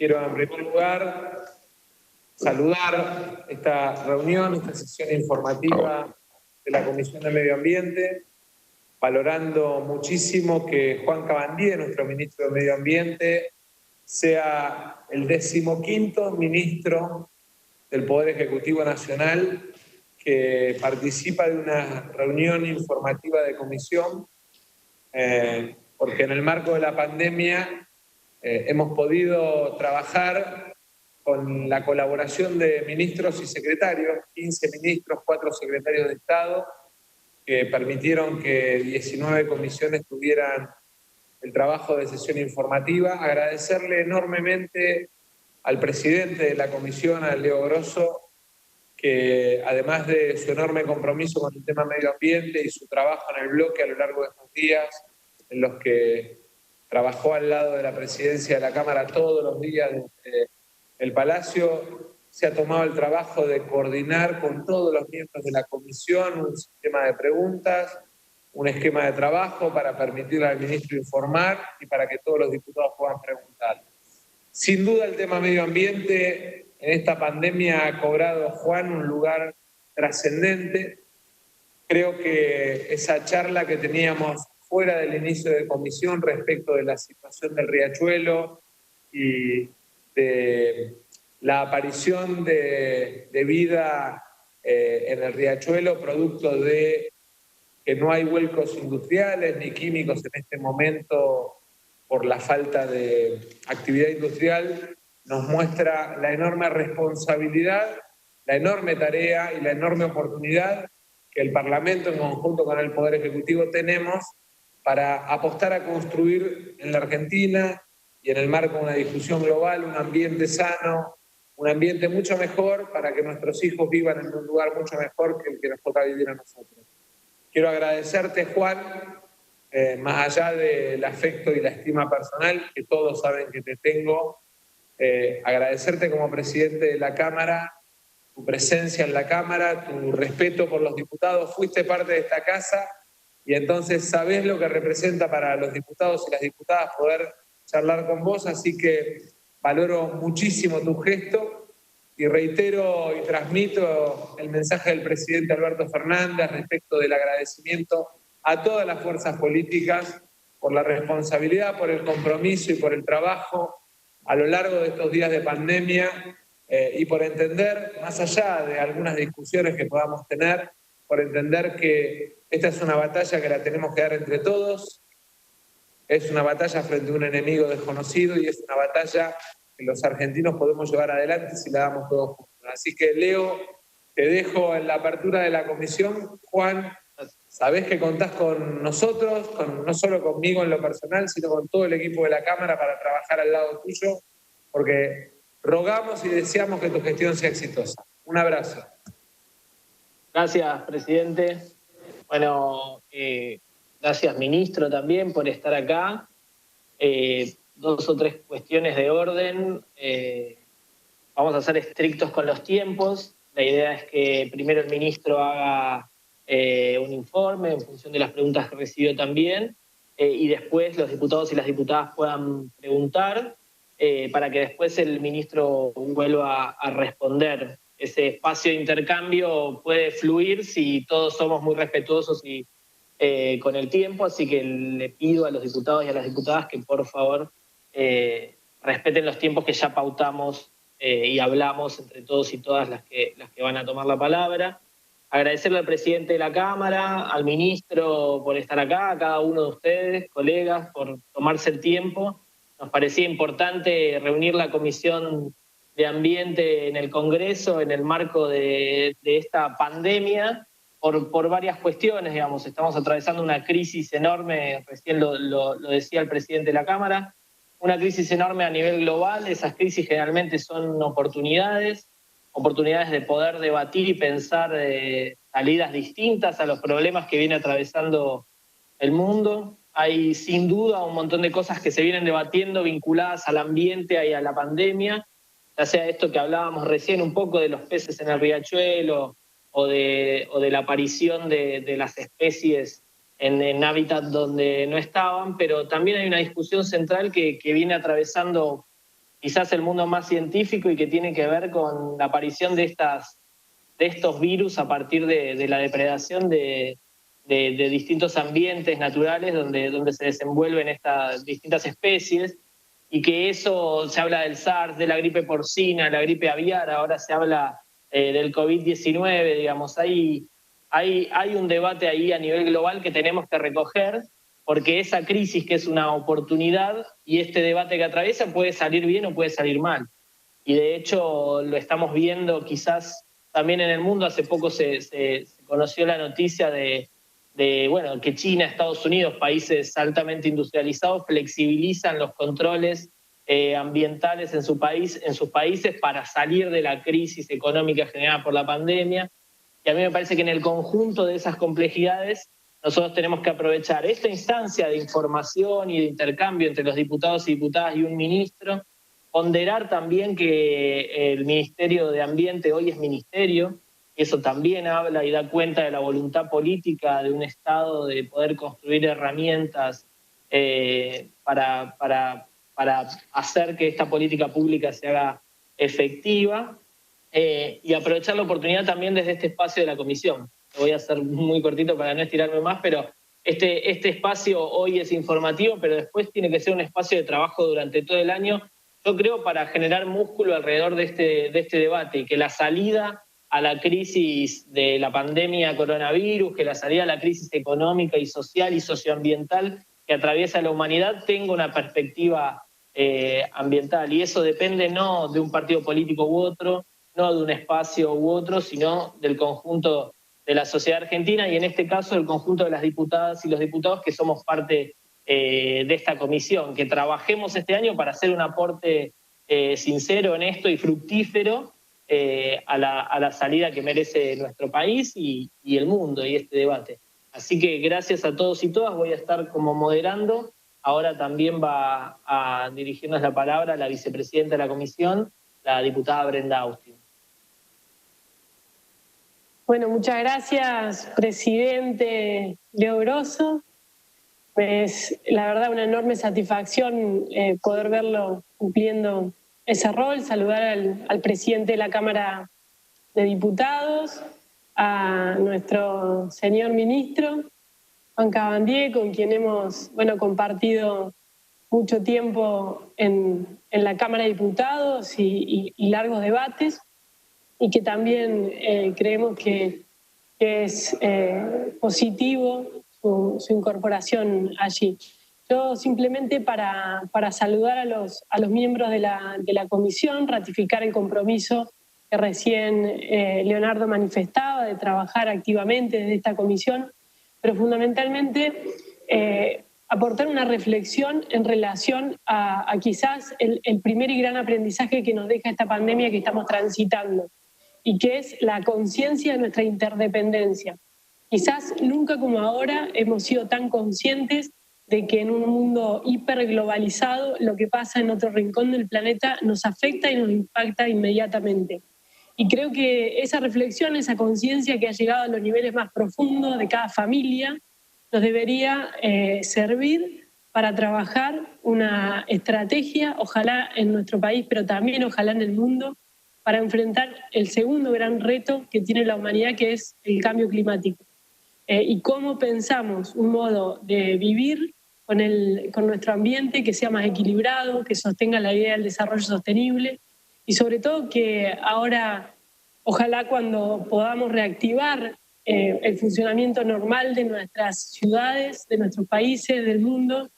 Quiero en primer lugar saludar esta reunión, esta sesión informativa de la Comisión de Medio Ambiente, valorando muchísimo que Juan Cabandier, nuestro ministro de Medio Ambiente, sea el 15º ministro del Poder Ejecutivo Nacional que participa de una reunión informativa de comisión, porque en el marco de la pandemia hemos podido trabajar con la colaboración de ministros y secretarios, 15 ministros, 4 secretarios de Estado, que permitieron que 19 comisiones tuvieran el trabajo de sesión informativa. Agradecerle enormemente al presidente de la comisión, a Leo Grosso, que además de su enorme compromiso con el tema medio ambiente y su trabajo en el bloque a lo largo de estos días, en los que trabajó al lado de la presidencia de la Cámara todos los días desde el Palacio, se ha tomado el trabajo de coordinar con todos los miembros de la comisión un sistema de preguntas, un esquema de trabajo para permitirle al ministro informar y para que todos los diputados puedan preguntar. Sin duda el tema medio ambiente en esta pandemia ha cobrado, Juan, un lugar trascendente. Creo que esa charla que teníamos fuera del inicio de comisión respecto de la situación del riachuelo y de la aparición de vida en el riachuelo producto de que no hay vuelcos industriales ni químicos en este momento por la falta de actividad industrial, nos muestra la enorme responsabilidad, la enorme tarea y la enorme oportunidad que el Parlamento en conjunto con el Poder Ejecutivo tenemos para apostar a construir en la Argentina y en el marco de una discusión global un ambiente sano, un ambiente mucho mejor para que nuestros hijos vivan en un lugar mucho mejor que el que nos toca vivir a nosotros. Quiero agradecerte, Juan, más allá del afecto y la estima personal, que todos saben que te tengo, agradecerte como presidente de la Cámara, tu presencia en la Cámara, tu respeto por los diputados. Fuiste parte de esta casa y entonces sabés lo que representa para los diputados y las diputadas poder charlar con vos, así que valoro muchísimo tu gesto y reitero y transmito el mensaje del presidente Alberto Fernández respecto del agradecimiento a todas las fuerzas políticas por la responsabilidad, por el compromiso y por el trabajo a lo largo de estos días de pandemia y por entender, más allá de algunas discusiones que podamos tener, por entender que esta es una batalla que la tenemos que dar entre todos, es una batalla frente a un enemigo desconocido y es una batalla que los argentinos podemos llevar adelante si la damos todos juntos. Así que, Leo, te dejo en la apertura de la comisión. Juan, sabés que contás con nosotros, no solo conmigo en lo personal, sino con todo el equipo de la Cámara para trabajar al lado tuyo, porque rogamos y deseamos que tu gestión sea exitosa. Un abrazo. Gracias, presidente. Bueno, gracias, ministro, también por estar acá. 2 o 3 cuestiones de orden. Vamos a ser estrictos con los tiempos. La idea es que primero el ministro haga un informe en función de las preguntas que recibió también, y después los diputados y las diputadas puedan preguntar para que después el ministro vuelva a responder. Ese espacio de intercambio puede fluir si todos somos muy respetuosos y con el tiempo, así que le pido a los diputados y a las diputadas que por favor respeten los tiempos que ya pautamos y hablamos entre todos y todas las que van a tomar la palabra. Agradecerle al presidente de la Cámara, al ministro por estar acá, a cada uno de ustedes, colegas, por tomarse el tiempo. Nos parecía importante reunir la Comisión de Ambiente en el Congreso en el marco de esta pandemia por varias cuestiones, digamos. Estamos atravesando una crisis enorme, recién lo decía el presidente de la Cámara, una crisis enorme a nivel global. Esas crisis generalmente son oportunidades de poder debatir y pensar salidas distintas a los problemas que viene atravesando el mundo. Hay sin duda un montón de cosas que se vienen debatiendo vinculadas al ambiente y a la pandemia, ya sea esto que hablábamos recién un poco de los peces en el riachuelo o de la aparición de las especies en hábitats donde no estaban, pero también hay una discusión central que viene atravesando quizás el mundo más científico y que tiene que ver con la aparición de estos virus a partir de la depredación de distintos ambientes naturales donde se desenvuelven estas distintas especies, y que eso, se habla del SARS, de la gripe porcina, la gripe aviar, ahora se habla del COVID-19, digamos, hay un debate ahí a nivel global que tenemos que recoger, porque esa crisis, que es una oportunidad, y este debate que atraviesa, puede salir bien o puede salir mal. Y de hecho lo estamos viendo quizás también en el mundo. Hace poco se conoció la noticia de bueno, que China, Estados Unidos, países altamente industrializados, flexibilizan los controles ambientales en sus países para salir de la crisis económica generada por la pandemia. Y a mí me parece que en el conjunto de esas complejidades nosotros tenemos que aprovechar esta instancia de información y de intercambio entre los diputados y diputadas y un ministro, ponderar también que el Ministerio de Ambiente hoy es ministerio, y eso también habla y da cuenta de la voluntad política de un Estado de poder construir herramientas para hacer que esta política pública se haga efectiva, y aprovechar la oportunidad también desde este espacio de la comisión. Lo voy a hacer muy cortito para no estirarme más, pero este espacio hoy es informativo, pero después tiene que ser un espacio de trabajo durante todo el año, yo creo, para generar músculo alrededor de este debate, y que la salida a la crisis de la pandemia coronavirus, que la salida a la crisis económica y social y socioambiental que atraviesa la humanidad tenga una perspectiva ambiental. Y eso depende no de un partido político u otro, no de un espacio u otro, sino del conjunto de la sociedad argentina, y en este caso el conjunto de las diputadas y los diputados que somos parte de esta comisión, que trabajemos este año para hacer un aporte sincero, honesto y fructífero a la salida que merece nuestro país y el mundo y este debate. Así que gracias a todos y todas, voy a estar como moderando. Ahora también va a dirigirnos la palabra la vicepresidenta de la comisión, la diputada Brenda Austin. Bueno, muchas gracias, presidente Leo Grosso. Es, la verdad, una enorme satisfacción poder verlo cumpliendo ese rol, saludar al presidente de la Cámara de Diputados, a nuestro señor ministro, Juan Cabandier, con quien hemos compartido mucho tiempo en la Cámara de Diputados y largos debates, y que también creemos que es positivo su incorporación allí. Yo simplemente para saludar a los miembros de la comisión, ratificar el compromiso que recién Leonardo manifestaba de trabajar activamente desde esta comisión, pero fundamentalmente aportar una reflexión en relación a quizás el primer y gran aprendizaje que nos deja esta pandemia que estamos transitando, y que es la conciencia de nuestra interdependencia. Quizás nunca como ahora hemos sido tan conscientes de que en un mundo hiperglobalizado lo que pasa en otro rincón del planeta nos afecta y nos impacta inmediatamente. Y creo que esa reflexión, esa conciencia que ha llegado a los niveles más profundos de cada familia, nos debería servir para trabajar una estrategia, ojalá en nuestro país, pero también ojalá en el mundo, para enfrentar el segundo gran reto que tiene la humanidad, que es el cambio climático. Y cómo pensamos un modo de vivir con nuestro ambiente que sea más equilibrado, que sostenga la idea del desarrollo sostenible, y sobre todo que ahora, ojalá cuando podamos reactivar el funcionamiento normal de nuestras ciudades, de nuestros países, del mundo,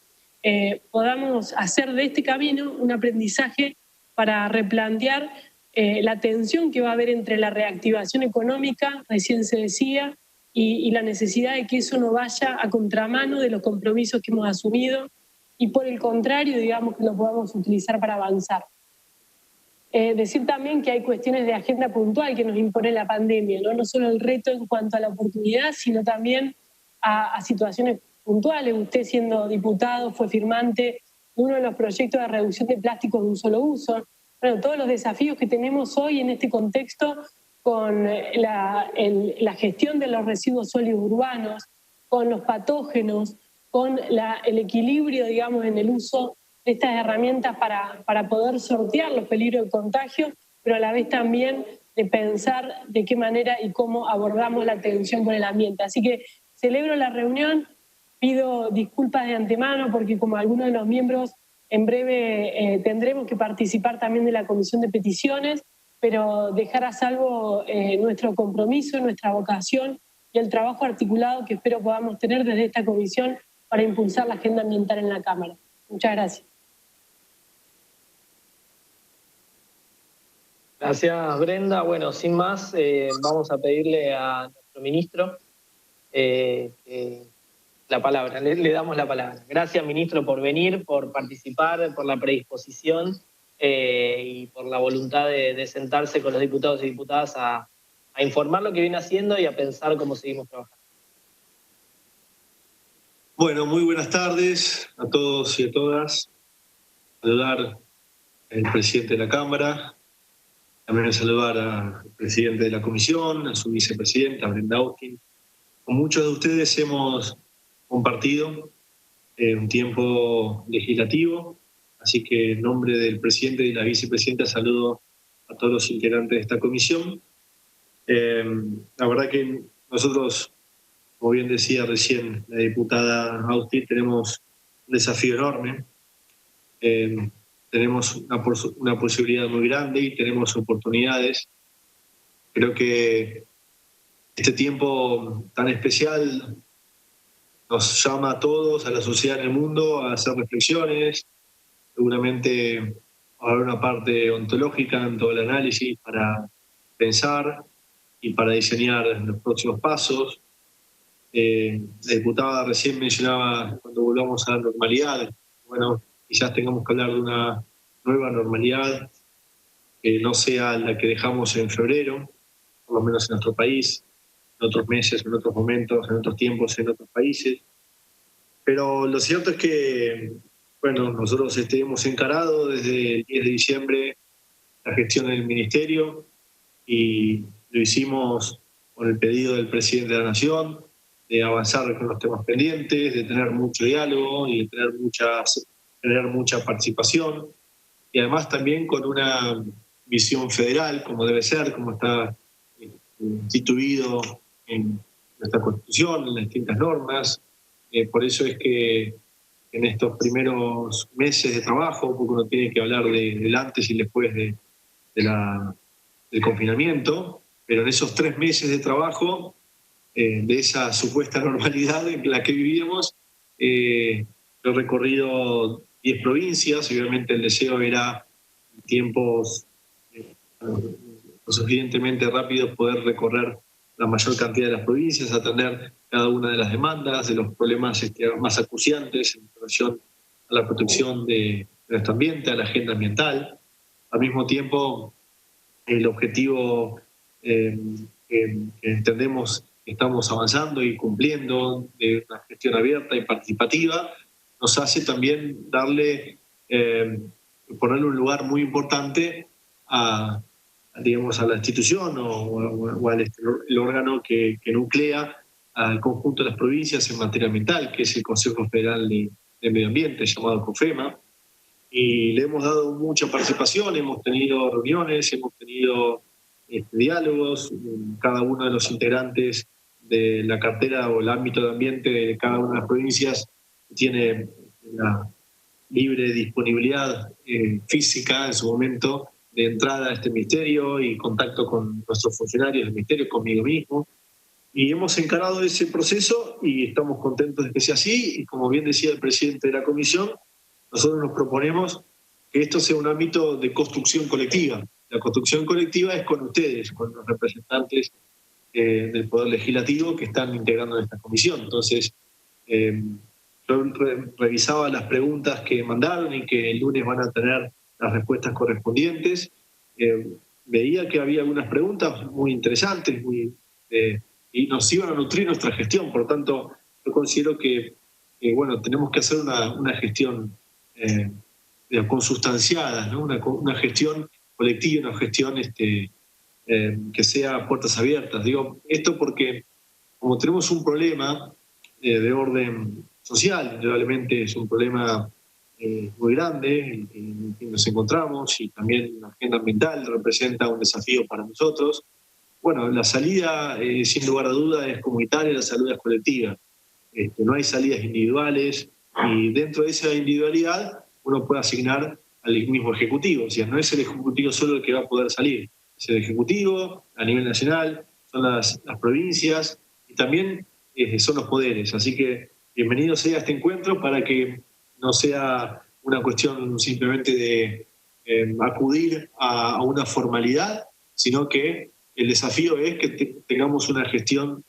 podamos hacer de este camino un aprendizaje para replantear la tensión que va a haber entre la reactivación económica, recién se decía, y la necesidad de que eso no vaya a contramano de los compromisos que hemos asumido, y por el contrario, digamos, que lo podamos utilizar para avanzar. Decir también que hay cuestiones de agenda puntual que nos impone la pandemia, no solo el reto en cuanto a la oportunidad, sino también a situaciones puntuales. Usted, siendo diputado, fue firmante de uno de los proyectos de reducción de plásticos de un solo uso. Bueno, todos los desafíos que tenemos hoy en este contexto con la gestión de los residuos sólidos urbanos, con los patógenos, con el equilibrio, digamos, en el uso estas herramientas para poder sortear los peligros de contagio, pero a la vez también de pensar de qué manera y cómo abordamos la atención con el ambiente. Así que celebro la reunión, pido disculpas de antemano porque como algunos de los miembros en breve tendremos que participar también de la Comisión de Peticiones, pero dejar a salvo nuestro compromiso, nuestra vocación y el trabajo articulado que espero podamos tener desde esta comisión para impulsar la agenda ambiental en la Cámara. Muchas gracias. Gracias, Brenda. Bueno, sin más, vamos a pedirle a nuestro ministro la palabra, le damos la palabra. Gracias, ministro, por venir, por participar, por la predisposición y por la voluntad de sentarse con los diputados y diputadas a informar lo que viene haciendo y a pensar cómo seguimos trabajando. Bueno, muy buenas tardes a todos y a todas. Saludar al presidente de la Cámara, también saludar al presidente de la Comisión, a su vicepresidenta, Brenda Austin. Con muchos de ustedes hemos compartido un tiempo legislativo, así que en nombre del presidente y la vicepresidenta saludo a todos los integrantes de esta comisión. La verdad que nosotros, como bien decía recién la diputada Austin, tenemos un desafío enorme, tenemos una posibilidad muy grande y tenemos oportunidades. Creo que este tiempo tan especial nos llama a todos, a la sociedad en el mundo, a hacer reflexiones. Seguramente habrá una parte ontológica en todo el análisis para pensar y para diseñar los próximos pasos. La diputada recién mencionaba cuando volvamos a la normalidad. Bueno, quizás tengamos que hablar de una nueva normalidad que no sea la que dejamos en febrero, por lo menos en nuestro país, en otros meses, en otros momentos, en otros tiempos, en otros países. Pero lo cierto es que, bueno, nosotros hemos encarado desde el 10 de diciembre la gestión del Ministerio y lo hicimos con el pedido del presidente de la Nación de avanzar con los temas pendientes, de tener mucho diálogo y de tener mucha participación y además también con una visión federal, como debe ser, como está instituido en nuestra Constitución, en las distintas normas. Por eso es que en estos primeros meses de trabajo, porque uno tiene que hablar del antes y después del confinamiento, pero en esos 3 meses de trabajo, de esa supuesta normalidad en la que vivíamos, he recorrido 10 provincias y obviamente el deseo era en tiempos lo suficientemente rápidos poder recorrer la mayor cantidad de las provincias, atender cada una de las demandas, de los problemas más acuciantes en relación a la protección de nuestro ambiente, a la agenda ambiental. Al mismo tiempo, el objetivo que entendemos que estamos avanzando y cumpliendo de una gestión abierta y participativa, nos hace también ponerle un lugar muy importante a la institución o al el órgano que nuclea al conjunto de las provincias en materia ambiental, que es el Consejo Federal de Medio Ambiente, llamado COFEMA. Y le hemos dado mucha participación, hemos tenido reuniones, hemos tenido diálogos. Cada uno de los integrantes de la cartera o el ámbito de ambiente de cada una de las provincias tiene la libre disponibilidad física en su momento de entrada a este ministerio y contacto con nuestros funcionarios del ministerio, conmigo mismo. Y hemos encarado ese proceso y estamos contentos de que sea así. Y como bien decía el presidente de la comisión, nosotros nos proponemos que esto sea un ámbito de construcción colectiva. La construcción colectiva es con ustedes, con los representantes del Poder Legislativo que están integrando esta comisión. Entonces, yo revisaba las preguntas que mandaron y que el lunes van a tener las respuestas correspondientes. Veía que había algunas preguntas muy interesantes y nos iban a nutrir nuestra gestión. Por lo tanto, yo considero que bueno, tenemos que hacer una gestión consustanciada, ¿no? Una gestión colectiva, una gestión que sea a puertas abiertas. Digo esto porque como tenemos un problema de orden social, indudablemente es un problema muy grande en que nos encontramos, y también la agenda ambiental representa un desafío para nosotros. Bueno, la salida, sin lugar a duda, es comunitaria, la salida es colectiva. No hay salidas individuales, y dentro de esa individualidad uno puede asignar al mismo ejecutivo. O sea, no es el ejecutivo solo el que va a poder salir, es el ejecutivo a nivel nacional, son las provincias y también son los poderes. Así que bienvenido sea este encuentro, para que no sea una cuestión simplemente de acudir a una formalidad, sino que el desafío es que tengamos una gestión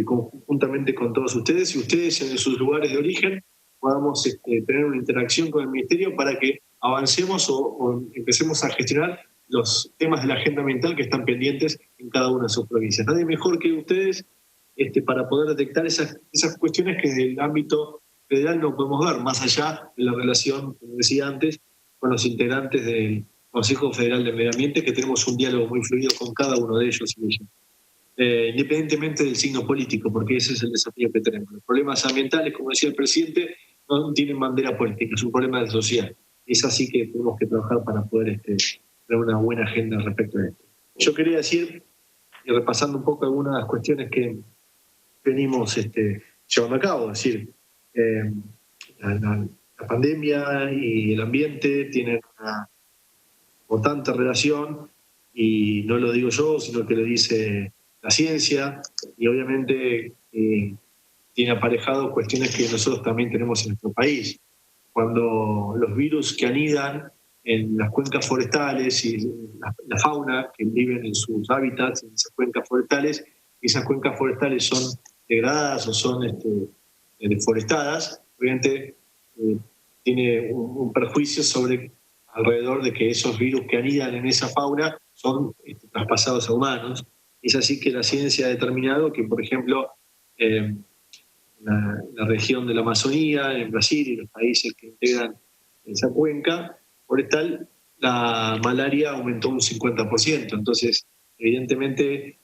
conjuntamente con todos ustedes, y ustedes en sus lugares de origen podamos tener una interacción con el Ministerio para que avancemos o empecemos a gestionar los temas de la agenda ambiental que están pendientes en cada una de sus provincias. Nadie mejor que ustedes para poder detectar esas cuestiones que desde el ámbito federal no podemos ver, más allá de la relación, como decía antes, con los integrantes del Consejo Federal de Medio Ambiente, que tenemos un diálogo muy fluido con cada uno de ellos y ellas. Independientemente del signo político, porque ese es el desafío que tenemos. Los problemas ambientales, como decía el presidente, no tienen bandera política, es un problema social. Es así que tenemos que trabajar para poder tener una buena agenda respecto a esto. Yo quería decir, y repasando un poco algunas cuestiones que venimos llevando a cabo, es decir, la pandemia y el ambiente tienen una importante relación, y no lo digo yo, sino que lo dice la ciencia, y obviamente tiene aparejado cuestiones que nosotros también tenemos en nuestro país. Cuando los virus que anidan en las cuencas forestales y la fauna que viven en sus hábitats, en esas cuencas forestales, esas cuencas forestales son degradadas o son deforestadas, obviamente tiene un perjuicio alrededor de que esos virus que anidan en esa fauna son traspasados a humanos. Es así que la ciencia ha determinado que, por ejemplo, la región de la Amazonía, en Brasil y los países que integran esa cuenca forestal, la malaria aumentó un 50%. Entonces, evidentemente,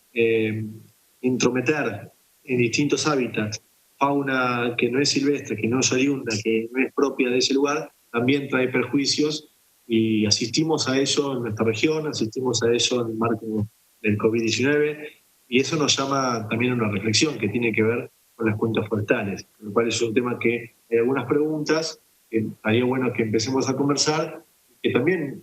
intrometer en distintos hábitats fauna que no es silvestre, que no es oriunda, que no es propia de ese lugar, también trae perjuicios, y asistimos a eso en nuestra región, asistimos a eso en el marco del COVID-19, y eso nos llama también a una reflexión que tiene que ver con las cuencas forestales, con lo cual es un tema que hay algunas preguntas que estaría bueno que empecemos a conversar, que también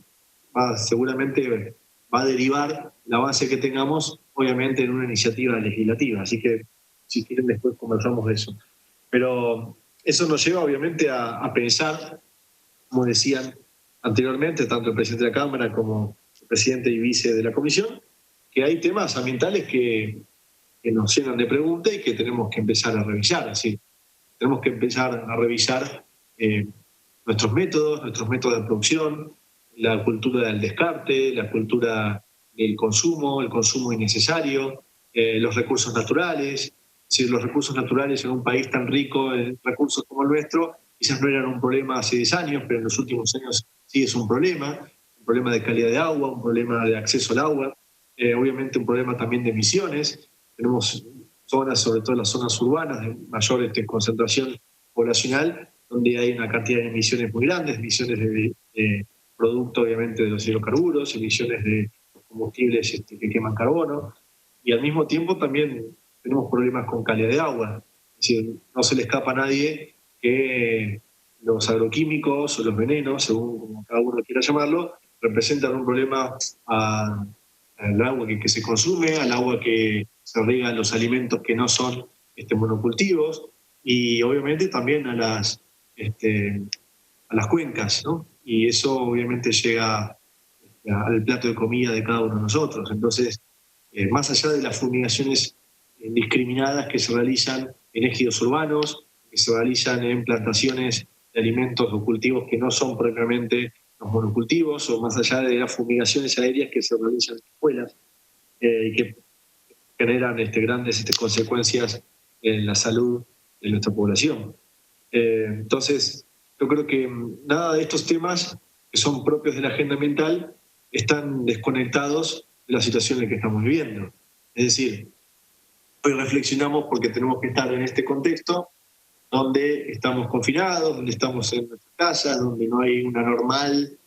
seguramente va a derivar el avance que tengamos, obviamente, en una iniciativa legislativa. Así que, si quieren, después conversamos de eso. Pero eso nos lleva, obviamente, a pensar, como decían anteriormente, tanto el presidente de la Cámara como el presidente y vice de la Comisión, que hay temas ambientales que nos llenan de preguntas y que tenemos que empezar a revisar. Así, tenemos que empezar a revisar nuestros métodos de producción, la cultura del descarte, la cultura del consumo, el consumo innecesario, los recursos naturales. Es decir, los recursos naturales en un país tan rico en recursos como el nuestro, quizás no eran un problema hace 10 años, pero en los últimos años sí es un problema de calidad de agua, un problema de acceso al agua, obviamente un problema también de emisiones. Tenemos zonas, sobre todo las zonas urbanas, de mayor concentración poblacional, donde hay una cantidad de emisiones muy grandes, emisiones de producto, obviamente, de los hidrocarburos, emisiones de combustibles que queman carbono, y al mismo tiempo también tenemos problemas con calidad de agua. Es decir, no se le escapa a nadie que los agroquímicos o los venenos, según como cada uno quiera llamarlo, representan un problema al agua que se consume, al agua que se riega en los alimentos que no son monocultivos, y obviamente también a las cuencas, ¿no? Y eso obviamente llega al plato de comida de cada uno de nosotros. Entonces, más allá de las fumigaciones indiscriminadas que se realizan en ejidos urbanos, que se realizan en plantaciones de alimentos o cultivos que no son propiamente los monocultivos, o más allá de las fumigaciones aéreas que se realizan en escuelas y que generan grandes consecuencias en la salud de nuestra población. Entonces, yo creo que nada de estos temas que son propios de la agenda ambiental están desconectados de la situación en la que estamos viviendo. Es decir, hoy reflexionamos porque tenemos que estar en este contexto, donde estamos confinados, donde estamos en nuestras casas, donde no hay una normal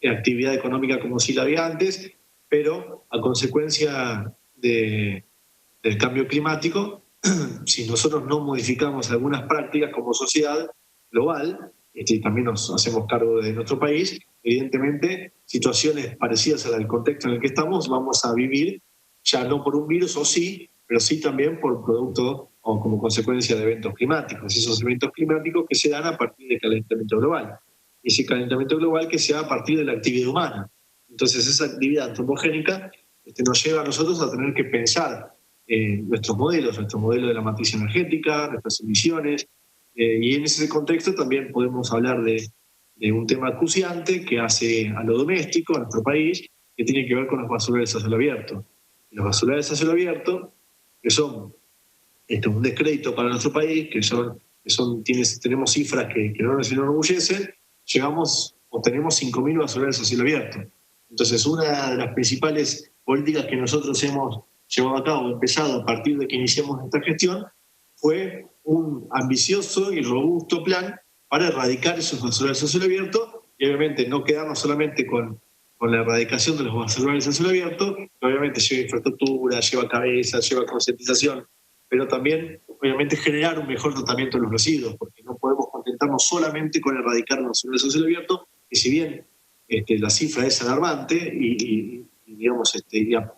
actividad económica como si la había antes, pero a consecuencia del cambio climático, si nosotros no modificamos algunas prácticas como sociedad global, y también nos hacemos cargo de nuestro país, evidentemente situaciones parecidas al contexto en el que estamos vamos a vivir, ya no por un virus o sí, pero sí también por producto o como consecuencia de eventos climáticos, esos eventos climáticos que se dan a partir del calentamiento global. Y ese calentamiento global que se da a partir de la actividad humana. Entonces esa actividad antropogénica nos lleva a nosotros a tener que pensar nuestro modelo de la matriz energética, nuestras emisiones, y en ese contexto también podemos hablar de un tema acuciante que hace a lo doméstico, a nuestro país, que tiene que ver con los basurales a cielo abierto. Y los basurales a cielo abierto, que son un descrédito para nuestro país, tenemos cifras que no nos enorgullecen, tenemos 5.000 basurales a cielo abierto. Entonces, una de las principales políticas que nosotros hemos llevado a cabo, empezado a partir de que iniciamos esta gestión, fue un ambicioso y robusto plan para erradicar esos basurales a cielo abierto y obviamente no quedarnos solamente con la erradicación de los basurales a cielo abierto, que obviamente lleva infraestructura, lleva cabezas, lleva concientización, pero también obviamente generar un mejor tratamiento de los residuos, porque no podemos contentarnos solamente con erradicar los basurales a cielo abierto, que si bien la cifra es alarmante y digamos,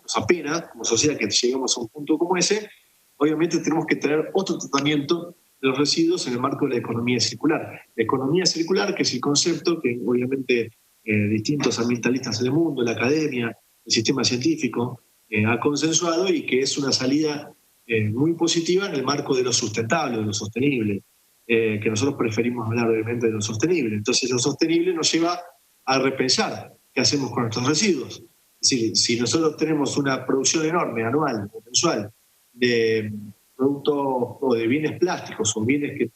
nos apena como sociedad que lleguemos a un punto como ese, obviamente tenemos que tener otro tratamiento de los residuos en el marco de la economía circular. La economía circular, que es el concepto que obviamente distintos ambientalistas en el mundo, la academia, el sistema científico, ha consensuado y que es una salida muy positiva en el marco de lo sustentable, de lo sostenible, que nosotros preferimos hablar obviamente de lo sostenible. Entonces lo sostenible nos lleva a repensar qué hacemos con nuestros residuos. Es decir, si nosotros tenemos una producción enorme, anual o mensual, de productos o de bienes plásticos o bienes que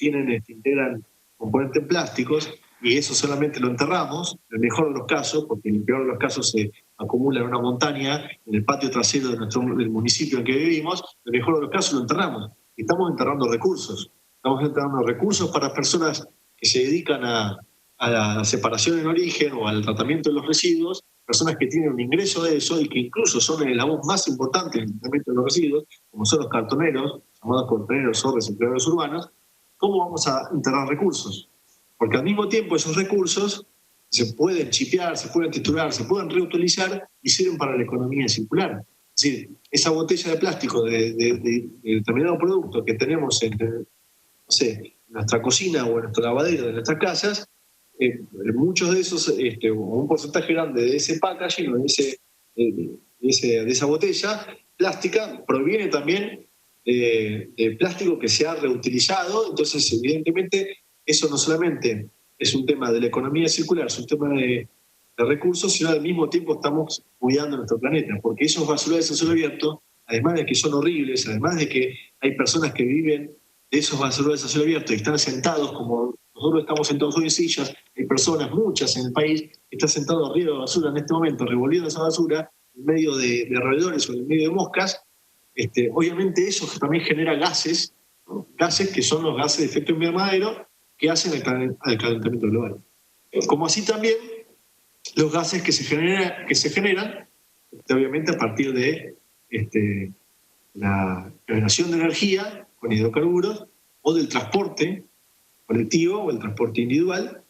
integran componentes plásticos y eso solamente lo enterramos, en el mejor de los casos, porque en el peor de los casos se acumula en una montaña, en el patio trasero del municipio en que vivimos, en el mejor de los casos lo enterramos. Estamos enterrando recursos. Estamos enterrando recursos para personas que se dedican a la separación en origen o al tratamiento de los residuos, personas que tienen un ingreso de eso y que incluso son el eslabón más importante en el tratamiento de los residuos, como son los cartoneros, llamados cartoneros o recicladores urbanos. ¿Cómo vamos a enterrar recursos? Porque al mismo tiempo esos recursos se pueden chipear, se pueden triturar, se pueden reutilizar y sirven para la economía circular. Es decir, esa botella de plástico de determinado producto que tenemos en nuestra cocina o en nuestro lavadero de nuestras casas, muchos de esos, o un porcentaje grande de ese packaging o de esa botella plástica proviene también de plástico que se ha reutilizado. Entonces, evidentemente, eso no solamente es un tema de la economía circular, es un tema de recursos, sino al mismo tiempo estamos cuidando nuestro planeta, porque esos basurales a cielo abierto, además de que son horribles, además de que hay personas que viven de esos basurales a cielo abierto y están sentados como nosotros estamos sentados hoy en sillas, hay personas, muchas en el país, que están sentados arriba de la basura en este momento, revolviendo esa basura en medio de roedores o en medio de moscas. Obviamente eso también genera gases, ¿no? Gases que son los gases de efecto invernadero que hacen al calentamiento global. Como así también los gases que se generan obviamente a partir de la generación de energía con hidrocarburos o del transporte colectivo o el transporte individual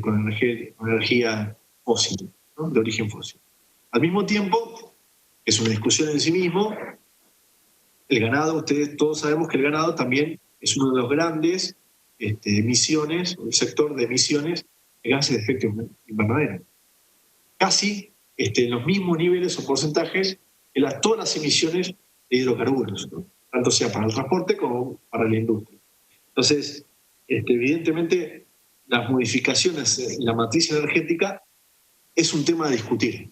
con energía fósil, ¿no? De origen fósil. Al mismo tiempo, es una discusión en sí mismo, el ganado, ustedes todos sabemos que el ganado también es uno de los grandes emisiones, el sector de emisiones de gases de efecto invernadero. Casi en los mismos niveles o porcentajes que todas las emisiones de hidrocarburos, ¿no? Tanto sea para el transporte como para la industria. Entonces, evidentemente, las modificaciones en la matriz energética es un tema a discutir.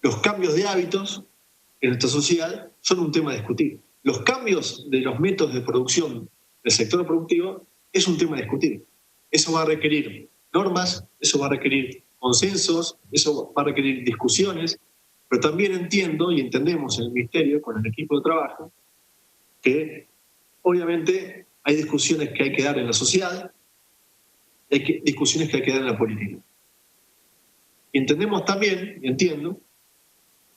Los cambios de hábitos en nuestra sociedad son un tema a discutir. Los cambios de los métodos de producción del sector productivo es un tema a discutir. Eso va a requerir normas, eso va a requerir consensos, eso va a requerir discusiones, pero también entiendo y entendemos en el Ministerio, con el equipo de trabajo, que obviamente hay discusiones que hay que dar en la sociedad, hay discusiones que hay que dar en la política. Y entendemos también, y entiendo,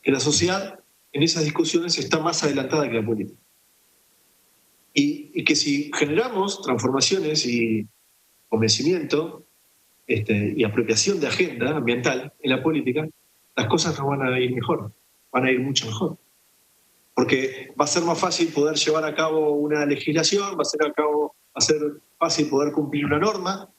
que la sociedad en esas discusiones está más adelantada que la política. Y que si generamos transformaciones y convencimiento y apropiación de agenda ambiental en la política, las cosas no van a ir mejor, van a ir mucho mejor. Porque va a ser más fácil poder llevar a cabo una legislación, va a ser fácil poder cumplir una norma.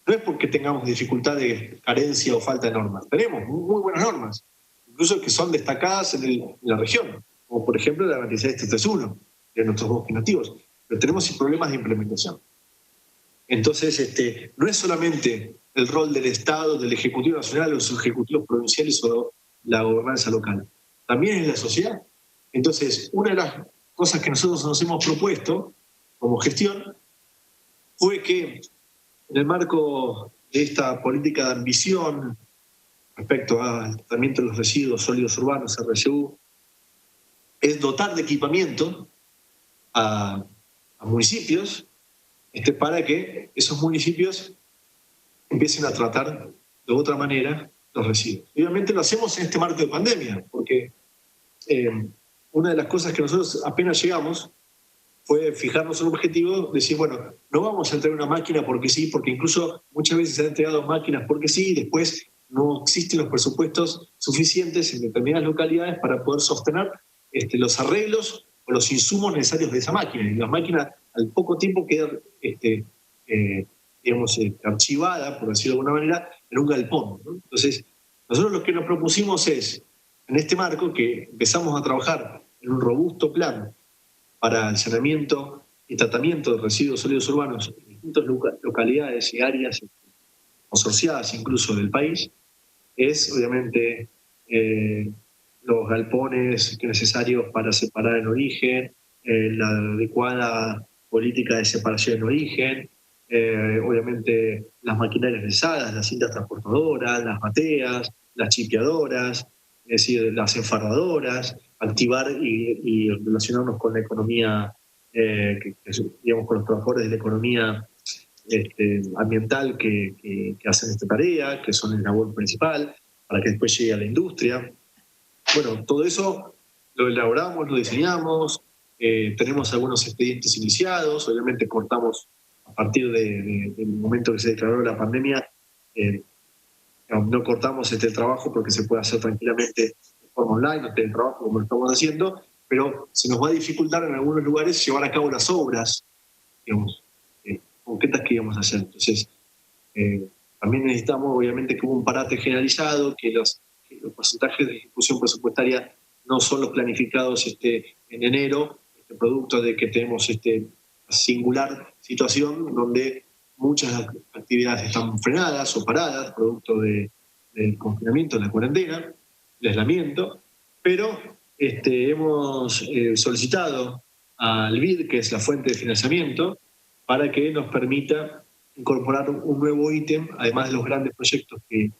No es porque tengamos dificultades, carencia o falta de normas. Tenemos muy buenas normas, incluso que son destacadas en la región, como por ejemplo la 26331 de nuestros bosques nativos. Pero tenemos problemas de implementación. Entonces, no es solamente el rol del Estado, del Ejecutivo Nacional, los ejecutivos provinciales o la gobernanza local. También es la sociedad. Entonces, una de las cosas que nosotros nos hemos propuesto como gestión fue que en el marco de esta política de ambición respecto al tratamiento de los residuos sólidos urbanos, RSU, es dotar de equipamiento a municipios para que esos municipios empiecen a tratar de otra manera los residuos. Obviamente lo hacemos en este marco de pandemia, porque una de las cosas que nosotros apenas llegamos fue fijarnos un objetivo, decir, bueno, no vamos a entregar una máquina porque sí, porque incluso muchas veces se han entregado máquinas porque sí, y después no existen los presupuestos suficientes en determinadas localidades para poder sostener los arreglos o los insumos necesarios de esa máquina. Y la máquina al poco tiempo queda archivada, por decirlo de alguna manera, en un galpón, ¿no? Entonces, nosotros lo que nos propusimos es, en este marco, que empezamos a trabajar en un robusto plan para el saneamiento y tratamiento de residuos sólidos urbanos en distintas localidades y áreas consorciadas incluso del país, es obviamente los galpones necesarios para separar en origen, la adecuada política de separación en origen, obviamente las maquinarias pesadas, las cintas transportadoras, las bateas, las chipeadoras, es decir, las enfardadoras, activar y relacionarnos con la economía, digamos, con los trabajadores de la economía ambiental que hacen esta tarea, que son el labor principal, para que después llegue a la industria. Bueno, todo eso lo elaboramos, lo diseñamos, tenemos algunos expedientes iniciados, obviamente cortamos a partir del momento que se declaró la pandemia, no cortamos el trabajo porque se puede hacer tranquilamente de forma online, no el trabajo como lo estamos haciendo, pero se nos va a dificultar en algunos lugares llevar a cabo las obras, digamos, concretas que íbamos a hacer. Entonces, también necesitamos, obviamente, que hubo un parate generalizado, que los porcentajes de ejecución presupuestaria no son los planificados en enero, producto de que tenemos singular situación donde muchas actividades están frenadas o paradas, producto del confinamiento, de la cuarentena, el aislamiento, pero hemos solicitado al BID, que es la fuente de financiamiento, para que nos permita incorporar un nuevo ítem, además de los grandes proyectos que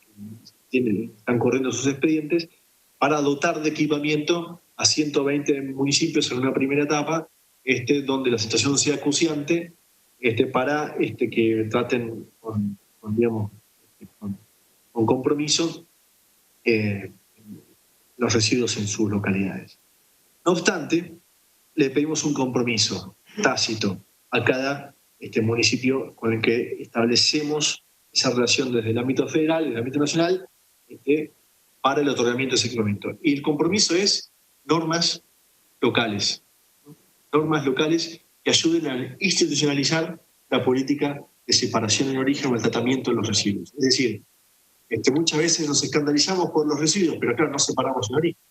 están corriendo sus expedientes, para dotar de equipamiento a 120 municipios en una primera etapa, donde la situación sea acuciante, para que traten con compromiso los residuos en sus localidades. No obstante, le pedimos un compromiso tácito a cada municipio con el que establecemos esa relación desde el ámbito federal, desde el ámbito nacional, para el otorgamiento de ese equipamiento. Y el compromiso es normas locales, ¿no? Normas locales que ayuden a institucionalizar la política de separación en origen o el tratamiento de los residuos. Es decir, muchas veces nos escandalizamos por los residuos, pero claro, no separamos en origen.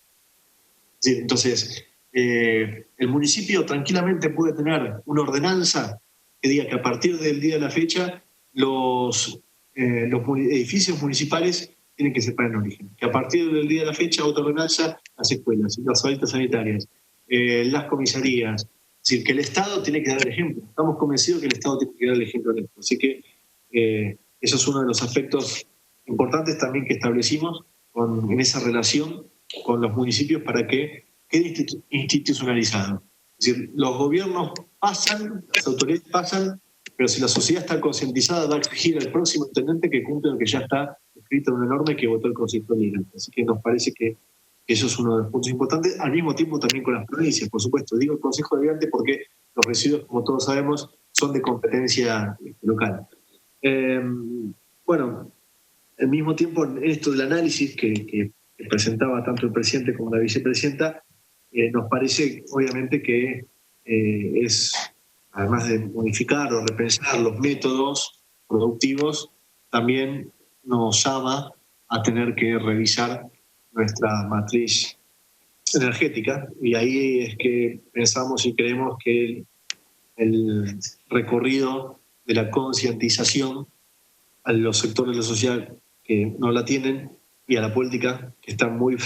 Es decir, entonces, el municipio tranquilamente puede tener una ordenanza que diga que a partir del día de la fecha los edificios municipales tienen que separar en origen. Que a partir del día de la fecha, otra ordenanza, las escuelas, las salitas sanitarias, las comisarías. Es decir, que el Estado tiene que dar el ejemplo. Estamos convencidos que el Estado tiene que dar el ejemplo en esto. Así que eso es uno de los aspectos importantes también que establecimos en esa relación con los municipios para que quede institucionalizado. Es decir, los gobiernos pasan, las autoridades pasan, pero si la sociedad está concientizada va a exigir al próximo intendente que cumpla lo que ya está escrito en una norma y que votó el Consejo Deliberante. Así que nos parece que eso es uno de los puntos importantes, al mismo tiempo también con las provincias, por supuesto. Digo el Consejo Deliberante porque los residuos, como todos sabemos, son de competencia local. Bueno, al mismo tiempo, en esto del análisis que presentaba tanto el presidente como la vicepresidenta, nos parece obviamente que es, además de modificar o repensar los métodos productivos, también nos llama a tener que revisar nuestra matriz energética, y ahí es que pensamos y creemos que el recorrido de la concientización a los sectores de la sociedad que no la tienen y a la política, que está muy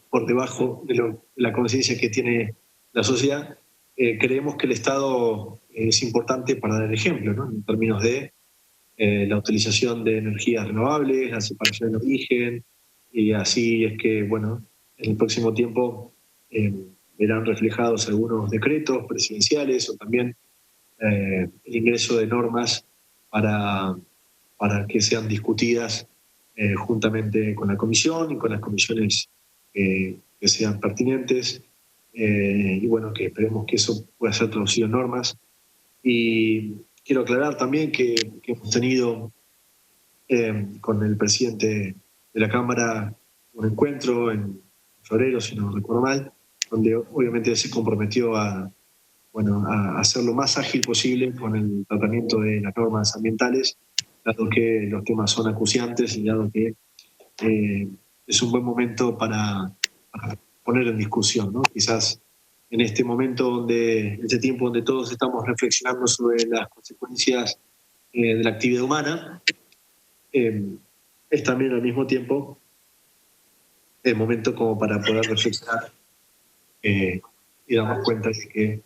por debajo de la conciencia que tiene la sociedad, creemos que el Estado es importante para dar el ejemplo, ¿no? En términos de la utilización de energías renovables, la separación del origen, y así es que, bueno, en el próximo tiempo verán reflejados algunos decretos presidenciales o también el ingreso de normas para que sean discutidas juntamente con la comisión y con las comisiones que sean pertinentes, y bueno, que esperemos que eso pueda ser traducido en normas. Y quiero aclarar también que hemos tenido con el presidente de la Cámara un encuentro en febrero, si no recuerdo mal, donde obviamente se comprometió a hacer lo más ágil posible con el tratamiento de las normas ambientales, dado que los temas son acuciantes y dado que es un buen momento para poner en discusión, ¿no? Quizás en este momento, en este tiempo donde todos estamos reflexionando sobre las consecuencias de la actividad humana, es también al mismo tiempo el momento como para poder reflexionar y darnos cuenta de que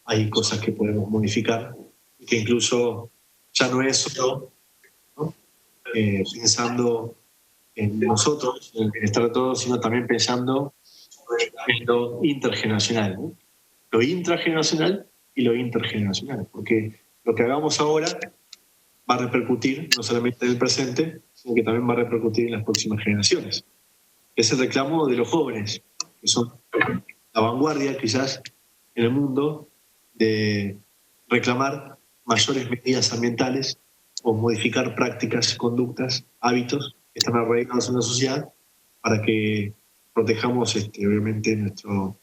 hay cosas que podemos modificar y que incluso ya no es solo, ¿no? Pensando en nosotros, en el bienestar de todos, sino también pensando en lo intergeneracional, ¿no? Lo intrageneracional y lo intergeneracional, porque lo que hagamos ahora va a repercutir no solamente en el presente, sino que también va a repercutir en las próximas generaciones. Es el reclamo de los jóvenes, que son la vanguardia quizás en el mundo de reclamar mayores medidas ambientales o modificar prácticas, conductas, hábitos que están arraigados en la sociedad para que protejamos obviamente nuestro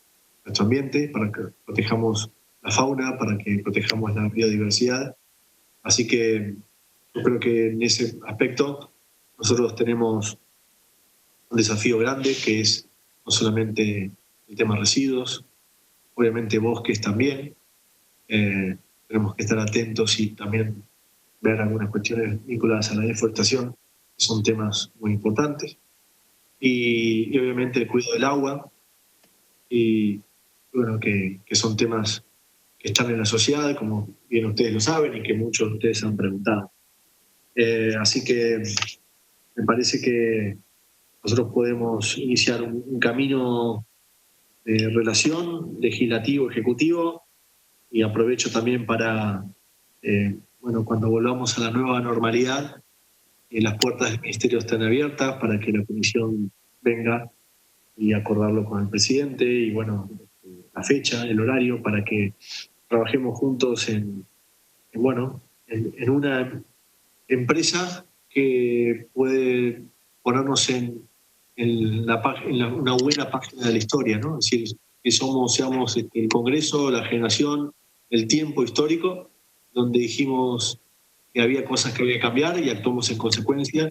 ambiente, para que protejamos la fauna, para que protejamos la biodiversidad. Así que yo creo que en ese aspecto nosotros tenemos un desafío grande, que es no solamente el tema residuos, obviamente bosques también. Tenemos que estar atentos y también ver algunas cuestiones vinculadas a la deforestación, que son temas muy importantes. Y obviamente el cuidado del agua, y bueno, que son temas que están en la sociedad, como bien ustedes lo saben y que muchos de ustedes han preguntado. Así que me parece que nosotros podemos iniciar un camino de relación legislativo-ejecutivo, y aprovecho también para, cuando volvamos a la nueva normalidad, las puertas del Ministerio están abiertas para que la Comisión venga y acordarlo con el presidente y, bueno, la fecha, el horario, para que trabajemos juntos en una empresa que puede ponernos en una buena página de la historia, ¿no? Es decir, que seamos el Congreso, la generación, el tiempo histórico, donde dijimos que había cosas que había que cambiar y actuamos en consecuencia,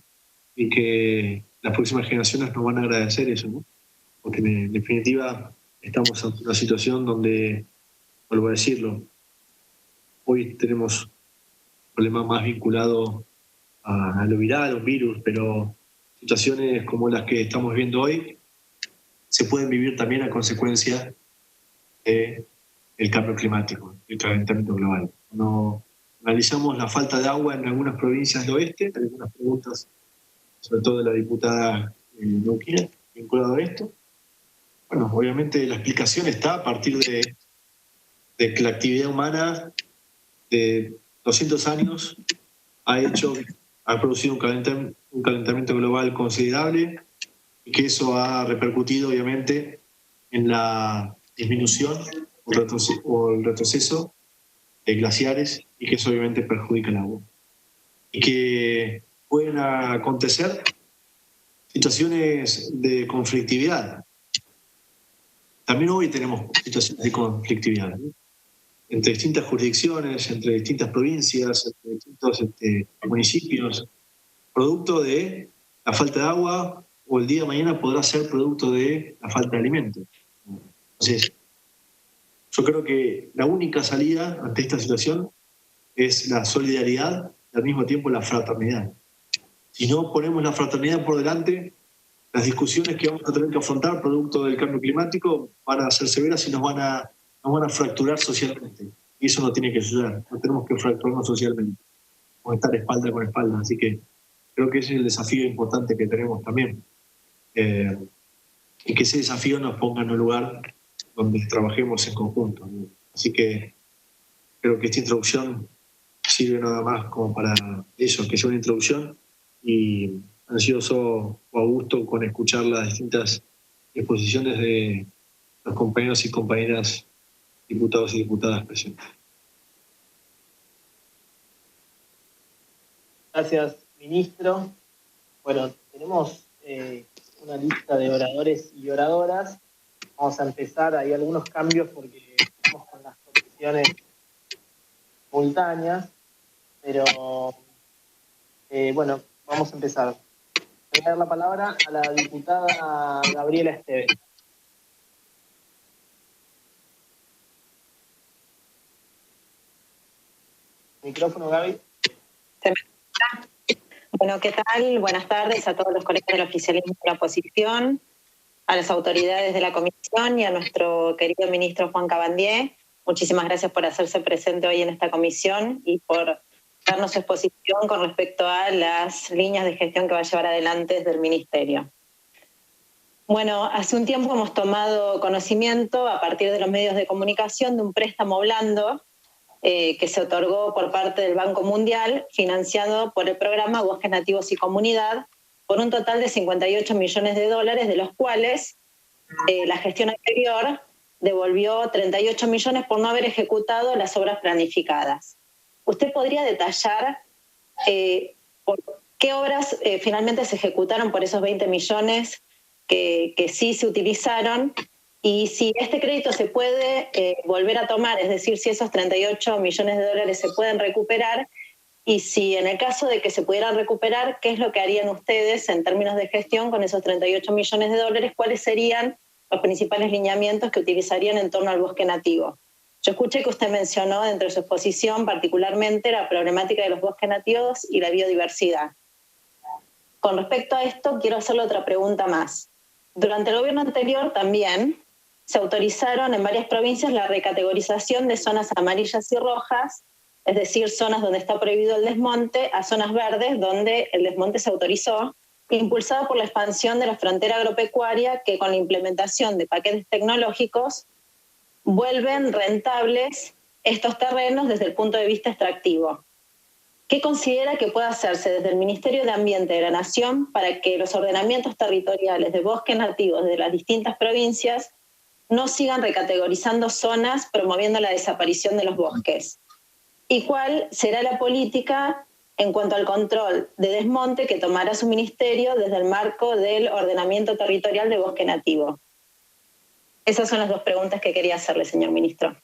y que las próximas generaciones nos van a agradecer eso, ¿no? Porque en definitiva estamos en una situación donde, vuelvo a decirlo, hoy tenemos problemas más vinculados a lo viral, a un virus, pero situaciones como las que estamos viendo hoy se pueden vivir también a consecuencia del cambio climático, del calentamiento global. Cuando analizamos la falta de agua en algunas provincias del oeste, hay algunas preguntas, sobre todo de la diputada Neuquina, vinculado a esto. Bueno, obviamente la explicación está a partir de de que la actividad humana de 200 años ha producido un calentamiento global considerable y que eso ha repercutido obviamente en la disminución o el retroceso de glaciares y que eso obviamente perjudica el agua. Y que pueden acontecer situaciones de conflictividad. También hoy tenemos situaciones de conflictividad, ¿no? Entre distintas jurisdicciones, entre distintas provincias, entre distintos municipios, producto de la falta de agua o el día de mañana podrá ser producto de la falta de alimentos. Entonces, yo creo que la única salida ante esta situación es la solidaridad y al mismo tiempo la fraternidad. Si no ponemos la fraternidad por delante, las discusiones que vamos a tener que afrontar producto del cambio climático van a ser severas y nos van a fracturar socialmente. Y eso no tiene que suceder. No tenemos que fracturarnos socialmente. Vamos a estar espalda con espalda. Así que creo que ese es el desafío importante que tenemos también. Y que ese desafío nos ponga en un lugar donde trabajemos en conjunto, ¿no? Así que creo que esta introducción sirve nada más como para eso, que sea una introducción, y ansioso o a gusto con escuchar las distintas exposiciones de los compañeros y compañeras diputados y diputadas presentes. Gracias, ministro. Bueno, tenemos una lista de oradores y oradoras. Vamos a empezar, hay algunos cambios porque estamos con las comisiones simultáneas, pero bueno, vamos a empezar. Voy a dar la palabra a la diputada Gabriela Esteves. Micrófono, Gaby. Bueno, ¿qué tal? Buenas tardes a todos los colegas del oficialismo de la oposición, a las autoridades de la comisión y a nuestro querido ministro Juan Cabandier. Muchísimas gracias por hacerse presente hoy en esta comisión y por darnos su exposición con respecto a las líneas de gestión que va a llevar adelante desde el Ministerio. Bueno, hace un tiempo hemos tomado conocimiento a partir de los medios de comunicación de un préstamo blando que se otorgó por parte del Banco Mundial, financiado por el programa Bosques Nativos y Comunidad, por un total de $58 millones, de los cuales la gestión anterior devolvió 38 millones por no haber ejecutado las obras planificadas. ¿Usted podría detallar por qué obras finalmente se ejecutaron por esos 20 millones que sí se utilizaron? Y si este crédito se puede volver a tomar, es decir, si esos 38 millones de dólares se pueden recuperar, y si en el caso de que se pudieran recuperar, ¿qué es lo que harían ustedes en términos de gestión con esos 38 millones de dólares? ¿Cuáles serían los principales lineamientos que utilizarían en torno al bosque nativo? Yo escuché que usted mencionó dentro de su exposición particularmente la problemática de los bosques nativos y la biodiversidad. Con respecto a esto, quiero hacerle otra pregunta más. Durante el gobierno anterior también se autorizaron en varias provincias la recategorización de zonas amarillas y rojas, es decir, zonas donde está prohibido el desmonte, a zonas verdes donde el desmonte se autorizó, impulsado por la expansión de la frontera agropecuaria que con la implementación de paquetes tecnológicos vuelven rentables estos terrenos desde el punto de vista extractivo. ¿Qué considera que puede hacerse desde el Ministerio de Ambiente de la Nación para que los ordenamientos territoriales de bosques nativos de las distintas provincias no sigan recategorizando zonas promoviendo la desaparición de los bosques? ¿Y cuál será la política en cuanto al control de desmonte que tomará su ministerio desde el marco del ordenamiento territorial de bosque nativo? Esas son las dos preguntas que quería hacerle, señor ministro.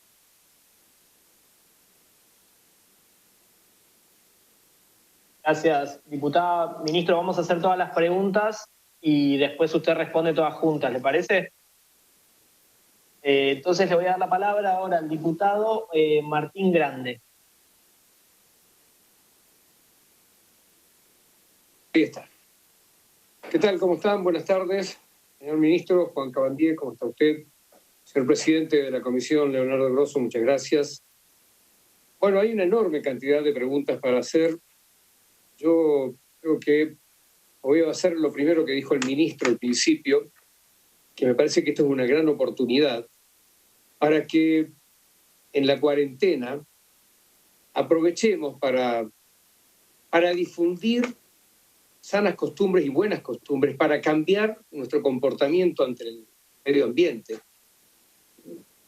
Gracias, diputada. Ministro, vamos a hacer todas las preguntas y después usted responde todas juntas, ¿le parece? Entonces le voy a dar la palabra ahora al diputado Martín Grande. Ahí está. ¿Qué tal? ¿Cómo están? Buenas tardes. Señor ministro, Juan Cabandier, ¿cómo está usted? Señor presidente de la comisión, Leonardo Grosso, muchas gracias. Bueno, hay una enorme cantidad de preguntas para hacer. Yo creo que voy a hacer lo primero que dijo el ministro al principio, que me parece que esto es una gran oportunidad para que en la cuarentena aprovechemos para difundir sanas costumbres y buenas costumbres, para cambiar nuestro comportamiento ante el medio ambiente.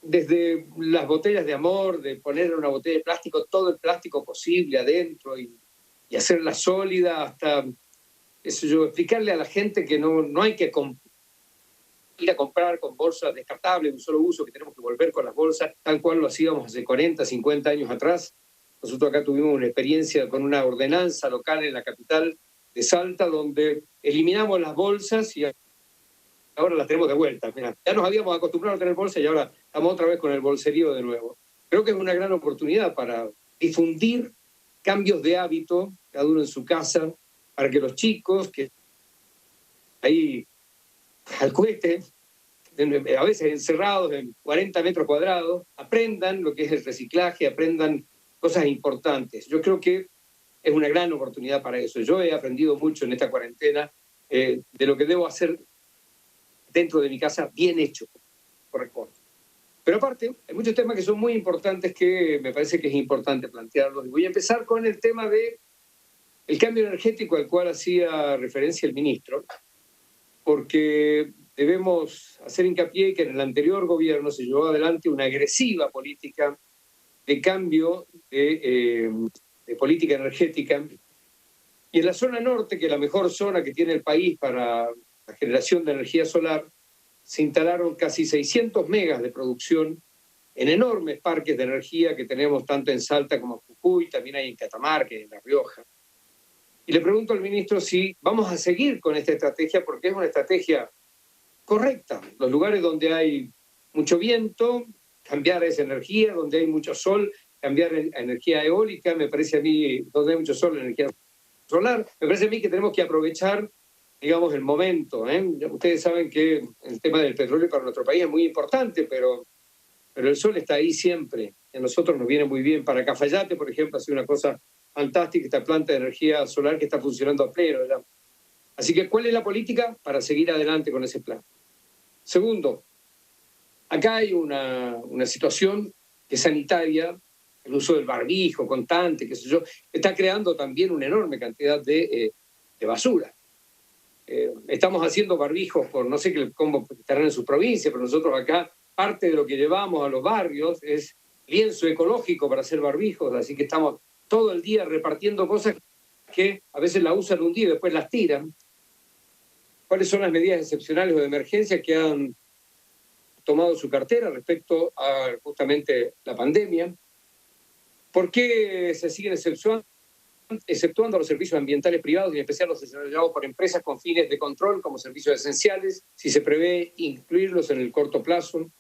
Desde las botellas de amor, de poner en una botella de plástico todo el plástico posible adentro y hacerla sólida, hasta eso yo, explicarle a la gente que no hay que ir a comprar con bolsas descartables de un solo uso, que tenemos que volver con las bolsas tal cual lo hacíamos hace 40, 50 años atrás. Nosotros acá tuvimos una experiencia con una ordenanza local en la capital de Salta, donde eliminamos las bolsas y ahora las tenemos de vuelta. Mirá, ya nos habíamos acostumbrado a tener bolsas y ahora estamos otra vez con el bolserío de nuevo. Creo que es una gran oportunidad para difundir cambios de hábito, cada uno en su casa, para que los chicos que ahí al cohete, a veces encerrados en 40 metros cuadrados, aprendan lo que es el reciclaje, aprendan cosas importantes. Yo creo que es una gran oportunidad para eso. Yo he aprendido mucho en esta cuarentena de lo que debo hacer dentro de mi casa bien hecho, corresponde. Pero aparte, hay muchos temas que son muy importantes que me parece que es importante plantearlos. Y voy a empezar con el tema del cambio energético al cual hacía referencia el ministro, porque debemos hacer hincapié que en el anterior gobierno se llevó adelante una agresiva política de cambio de política energética. Y en la zona norte, que es la mejor zona que tiene el país para la generación de energía solar, se instalaron casi 600 megas de producción en enormes parques de energía que tenemos tanto en Salta como en Jujuy, también hay en Catamarca y en La Rioja. Y le pregunto al ministro si vamos a seguir con esta estrategia, porque es una estrategia correcta. Los lugares donde hay mucho viento, cambiar a esa energía, donde hay mucho sol, cambiar a energía eólica, me parece a mí, donde hay mucho sol, energía solar, me parece a mí que tenemos que aprovechar, digamos, el momento. Ustedes saben que el tema del petróleo para nuestro país es muy importante, pero el sol está ahí siempre. Y a nosotros nos viene muy bien. Para Cafayate, por ejemplo, ha sido una cosa fantástica esta planta de energía solar que está funcionando a pleno ya. Así que, ¿cuál es la política para seguir adelante con ese plan? Segundo, acá hay una situación que es sanitaria, el uso del barbijo constante, qué sé yo, está creando también una enorme cantidad de basura. Estamos haciendo barbijos por, no sé cómo estarán en sus provincias, pero nosotros acá, parte de lo que llevamos a los barrios es lienzo ecológico para hacer barbijos, así que estamos todo el día repartiendo cosas que a veces las usan un día y después las tiran. ¿Cuáles son las medidas excepcionales o de emergencia que han tomado su cartera respecto a justamente la pandemia? ¿Por qué se siguen exceptuando los servicios ambientales privados y en especial los desarrollados por empresas con fines de control como servicios esenciales, si se prevé incluirlos en el corto plazo?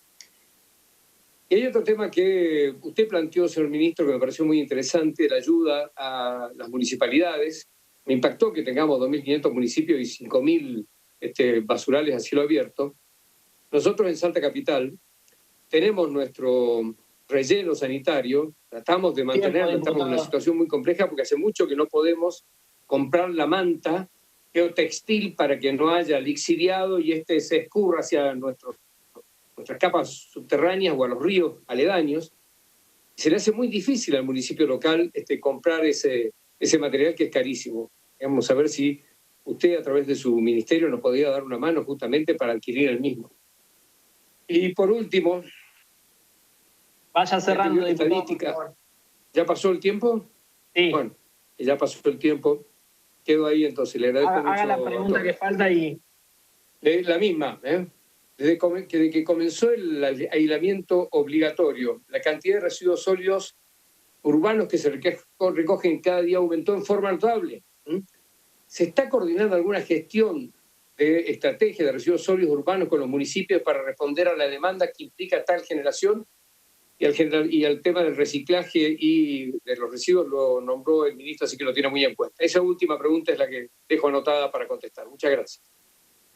Y hay otro tema que usted planteó, señor ministro, que me pareció muy interesante, la ayuda a las municipalidades. Me impactó que tengamos 2.500 municipios y 5.000 basurales a cielo abierto. Nosotros en Salta Capital tenemos nuestro relleno sanitario, tratamos de mantenerlo, estamos en una situación muy compleja porque hace mucho que no podemos comprar la manta geotextil para que no haya lixiviado y se escurra hacia nuestras capas subterráneas o a los ríos aledaños. Se le hace muy difícil al municipio local comprar ese material que es carísimo. Vamos a ver si usted a través de su ministerio nos podría dar una mano justamente para adquirir el mismo. Y por último... Vaya cerrando, estadística. ¿Ya pasó el tiempo? Sí. Bueno, ya pasó el tiempo. Quedo ahí entonces. Le agradezco mucho. Haga la pregunta que falta y... La misma, Desde que comenzó el aislamiento obligatorio, la cantidad de residuos sólidos urbanos que se recogen cada día aumentó en forma notable. ¿Se está coordinando alguna gestión de estrategia de residuos sólidos urbanos con los municipios para responder a la demanda que implica tal generación? Y al tema del reciclaje y de los residuos lo nombró el ministro, así que lo tiene muy en cuenta. Esa última pregunta es la que dejo anotada para contestar. Muchas gracias.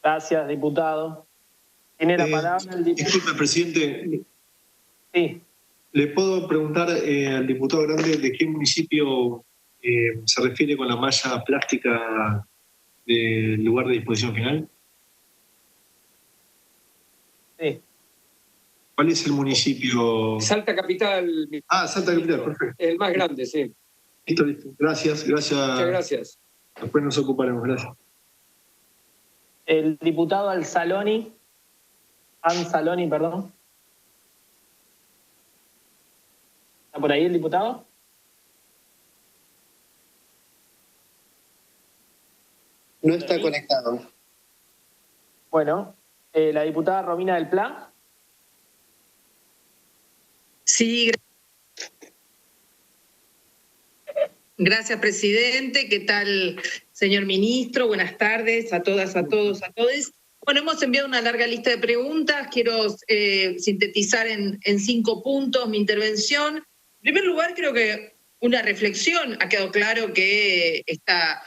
Gracias, diputado. Tiene la palabra el diputado. Disculpe, presidente. Sí. ¿Le puedo preguntar al diputado Grande de qué municipio se refiere con la malla plástica del lugar de disposición final? Sí. ¿Cuál es el municipio? Salta Capital. Salta Capital, perfecto. El más grande, sí. Listo. Gracias. Muchas gracias. Después nos ocuparemos, gracias. El diputado Anzaloni, perdón. ¿Está por ahí el diputado? No está conectado. Bueno, la diputada Romina del Pla. Sí, gracias, presidente. ¿Qué tal, señor ministro? Buenas tardes a todas, a todos, a todos. Bueno, hemos enviado una larga lista de preguntas. Quiero sintetizar en 5 puntos mi intervención. En primer lugar, creo que una reflexión. Ha quedado claro que esta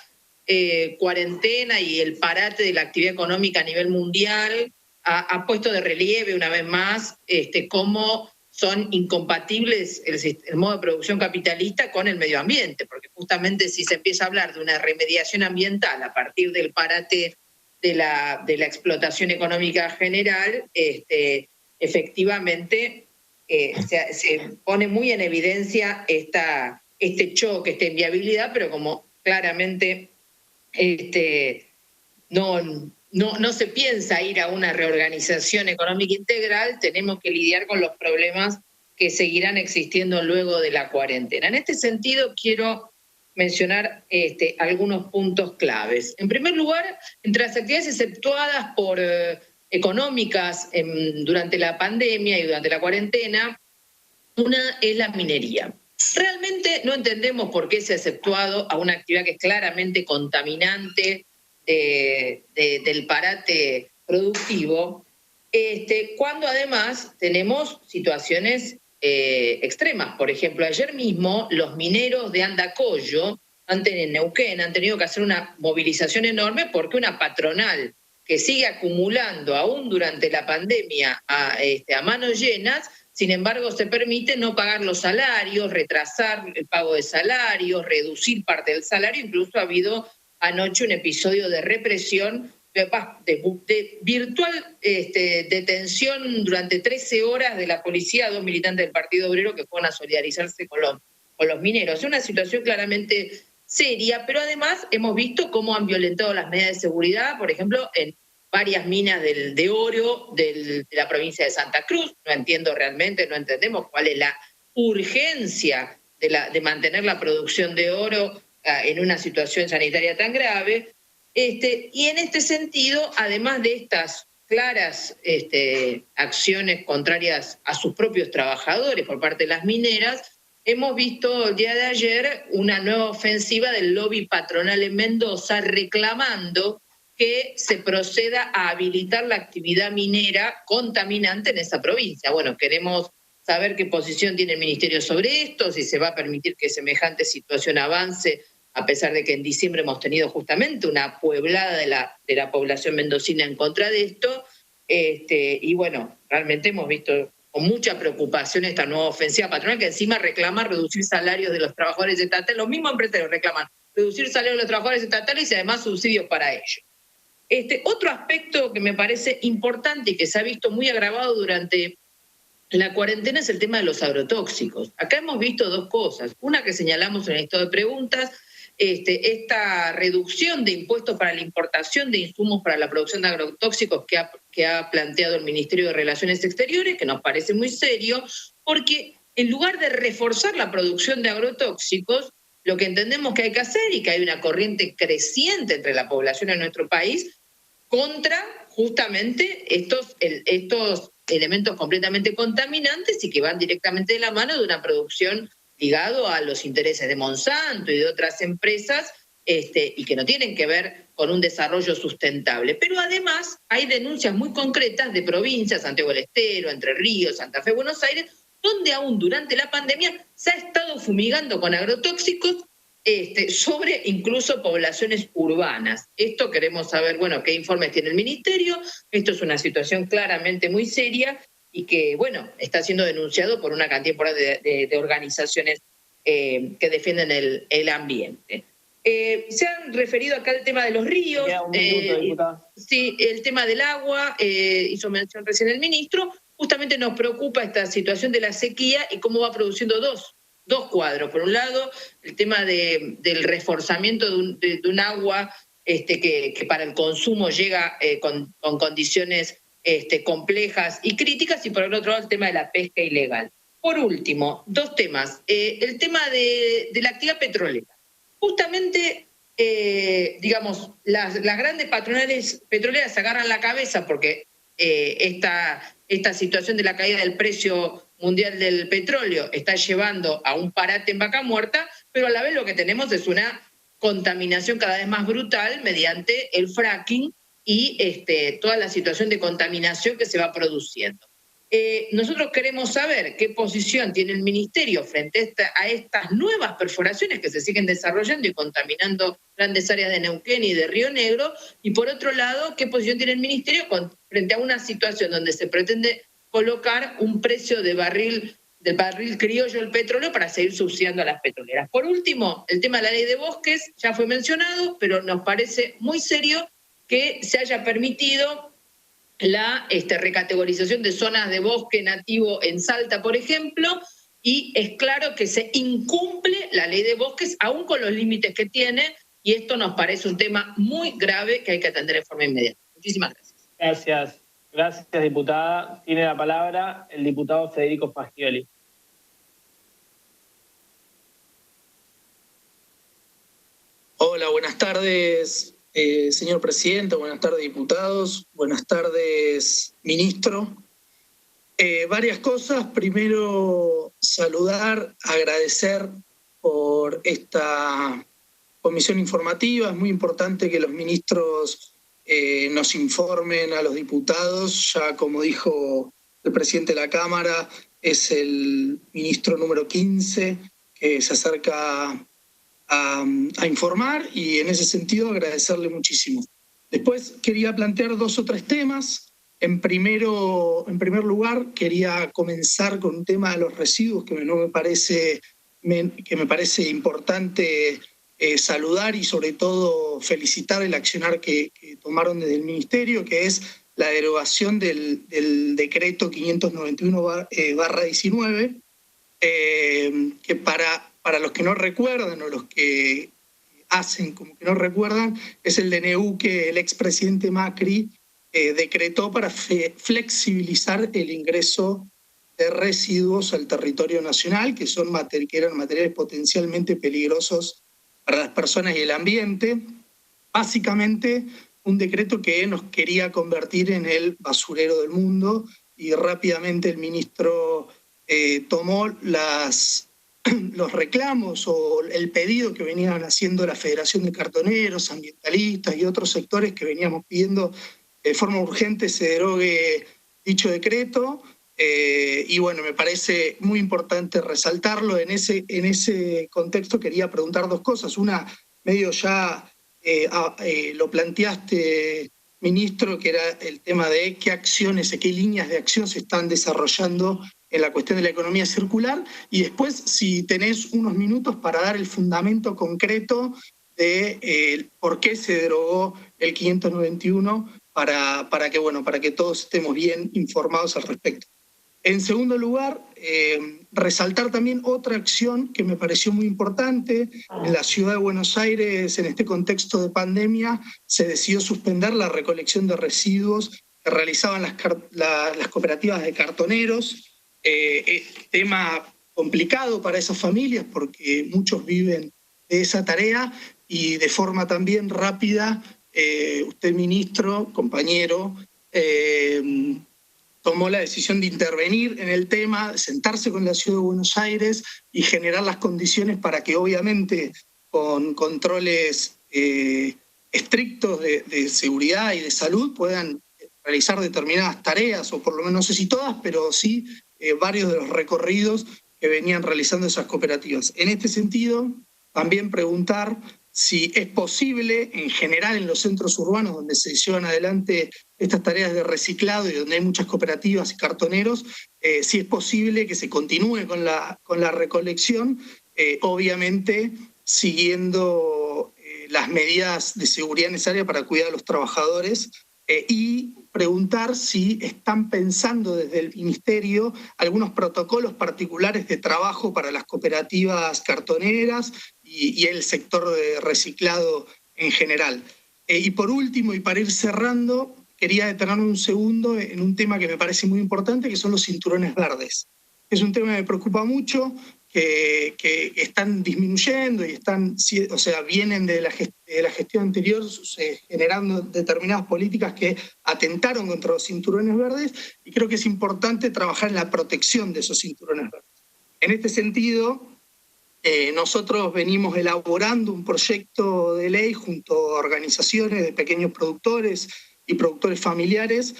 cuarentena y el parate de la actividad económica a nivel mundial ha puesto de relieve una vez más cómo son incompatibles el modo de producción capitalista con el medio ambiente, porque justamente si se empieza a hablar de una remediación ambiental a partir del parate de la explotación económica general, efectivamente se pone muy en evidencia este choque, esta inviabilidad, pero como claramente no se piensa ir a una reorganización económica integral, tenemos que lidiar con los problemas que seguirán existiendo luego de la cuarentena. En este sentido, quiero mencionar algunos puntos claves. En primer lugar, entre las actividades exceptuadas por económicas durante la pandemia y durante la cuarentena, una es la minería. Realmente no entendemos por qué se ha exceptuado a una actividad que es claramente contaminante del parate productivo, cuando además tenemos situaciones extremas. Por ejemplo, ayer mismo los mineros de Andacollo, en Neuquén, han tenido que hacer una movilización enorme porque una patronal que sigue acumulando aún durante la pandemia a manos llenas, sin embargo se permite no pagar los salarios, retrasar el pago de salarios, reducir parte del salario. Incluso ha habido anoche un episodio de represión, de virtual detención durante 13 horas de la policía a 2 militantes del Partido Obrero que fueron a solidarizarse con los mineros. Es una situación claramente seria, pero además hemos visto cómo han violentado las medidas de seguridad, por ejemplo, en varias minas de oro de la provincia de Santa Cruz. No entendemos cuál es la urgencia de mantener la producción de oro en una situación sanitaria tan grave. Y en este sentido, además de estas claras acciones contrarias a sus propios trabajadores por parte de las mineras, hemos visto el día de ayer una nueva ofensiva del lobby patronal en Mendoza reclamando que se proceda a habilitar la actividad minera contaminante en esa provincia. Bueno, queremos saber qué posición tiene el Ministerio sobre esto, si se va a permitir que semejante situación avance, a pesar de que en diciembre hemos tenido justamente una pueblada de la población mendocina en contra de esto. Y bueno, realmente hemos visto con mucha preocupación esta nueva ofensiva patronal que encima reclama reducir salarios de los trabajadores estatales. Los mismos empresarios reclaman reducir salarios de los trabajadores estatales y además subsidios para ellos. Otro aspecto que me parece importante y que se ha visto muy agravado durante la cuarentena es el tema de los agrotóxicos. Acá hemos visto 2 cosas. Una que señalamos en el estado de preguntas, esta reducción de impuestos para la importación de insumos para la producción de agrotóxicos que ha planteado el Ministerio de Relaciones Exteriores, que nos parece muy serio, porque en lugar de reforzar la producción de agrotóxicos, lo que entendemos que hay que hacer, y que hay una corriente creciente entre la población en nuestro país, contra justamente estos elementos completamente contaminantes y que van directamente de la mano de una producción ligado a los intereses de Monsanto y de otras empresas, y que no tienen que ver con un desarrollo sustentable. Pero además hay denuncias muy concretas de provincias, Santiago del Estero, Entre Ríos, Santa Fe, Buenos Aires, donde aún durante la pandemia se ha estado fumigando con agrotóxicos sobre incluso poblaciones urbanas. Esto queremos saber, bueno, qué informes tiene el Ministerio. Esto es una situación claramente muy seria y que, bueno, está siendo denunciado por una cantidad de organizaciones que defienden el ambiente. Se han referido acá al tema de los ríos. Un minuto, diputada. Sí, el tema del agua, hizo mención recién el ministro. justamente nos preocupa esta situación de la sequía y cómo va produciendo dos cuadros. Por un lado, el tema del reforzamiento de un agua que para el consumo llega con condiciones complejas y críticas, y por el otro lado el tema de la pesca ilegal. Por último, dos temas. El tema de la actividad petrolera. Justamente, digamos, las grandes patronales petroleras se agarran la cabeza porque esta situación de la caída del precio mundial del petróleo está llevando a un parate en vaca muerta, pero a la vez lo que tenemos es una contaminación cada vez más brutal mediante el fracking y toda la situación de contaminación que se va produciendo. Nosotros queremos saber qué posición tiene el Ministerio frente a estas nuevas perforaciones que se siguen desarrollando y contaminando grandes áreas de Neuquén y de Río Negro, y por otro lado, qué posición tiene el Ministerio frente a una situación donde se pretende colocar un precio del barril criollo del petróleo para seguir subsidiando a las petroleras. Por último, el tema de la ley de bosques ya fue mencionado, pero nos parece muy serio que se haya permitido la recategorización de zonas de bosque nativo en Salta, por ejemplo, y es claro que se incumple la ley de bosques aún con los límites que tiene, y esto nos parece un tema muy grave que hay que atender de forma inmediata. Muchísimas gracias. Gracias, diputada. Tiene la palabra el diputado Federico Fagioli. Hola, buenas tardes, señor presidente, buenas tardes, diputados, buenas tardes, ministro. Varias cosas. Primero, saludar, agradecer por esta comisión informativa. Es muy importante que los ministros nos informen a los diputados. Ya como dijo el presidente de la Cámara, es el ministro número 15 que se acerca a informar, y en ese sentido agradecerle muchísimo. Después quería plantear dos o tres temas. En primer lugar, quería comenzar con un tema de los residuos que me parece importante saludar y sobre todo felicitar el accionar que tomaron desde el Ministerio, que es la derogación del decreto 591/19, que para los que no recuerdan o los que hacen como que no recuerdan, es el DNU que el expresidente Macri decretó para flexibilizar el ingreso de residuos al territorio nacional, que eran materiales potencialmente peligrosos para las personas y el ambiente. Básicamente un decreto que nos quería convertir en el basurero del mundo, y rápidamente el ministro tomó los reclamos o el pedido que venían haciendo la Federación de Cartoneros, ambientalistas y otros sectores que veníamos pidiendo de forma urgente se derogue dicho decreto. Y bueno, me parece muy importante resaltarlo. En ese contexto quería preguntar dos cosas. Una, medio ya lo planteaste, ministro, que era el tema de qué acciones, qué líneas de acción se están desarrollando en la cuestión de la economía circular, y después si tenés unos minutos para dar el fundamento concreto de por qué se derogó el 591 para que todos estemos bien informados al respecto. En segundo lugar, resaltar también otra acción que me pareció muy importante. En la ciudad de Buenos Aires, en este contexto de pandemia, se decidió suspender la recolección de residuos que realizaban las cooperativas de cartoneros. Tema complicado para esas familias porque muchos viven de esa tarea, y de forma también rápida, usted, ministro, compañero, tomó la decisión de intervenir en el tema, sentarse con la Ciudad de Buenos Aires y generar las condiciones para que, obviamente, con controles estrictos de seguridad y de salud, puedan realizar determinadas tareas, o por lo menos no sé si todas, pero sí varios de los recorridos que venían realizando esas cooperativas. En este sentido, también preguntar si es posible, en general en los centros urbanos donde se llevan adelante estas tareas de reciclado y donde hay muchas cooperativas y cartoneros, si es posible que se continúe con la recolección, obviamente siguiendo las medidas de seguridad necesarias para cuidar a los trabajadores y preguntar si están pensando desde el Ministerio algunos protocolos particulares de trabajo para las cooperativas cartoneras y el sector de reciclado en general. Y por último, y para ir cerrando, quería detenerme un segundo en un tema que me parece muy importante, que son los cinturones verdes. Es un tema que me preocupa mucho, que están disminuyendo y vienen de la gestión anterior generando determinadas políticas que atentaron contra los cinturones verdes, y creo que es importante trabajar en la protección de esos cinturones verdes. En este sentido, nosotros venimos elaborando un proyecto de ley junto a organizaciones de pequeños productores y productores familiares,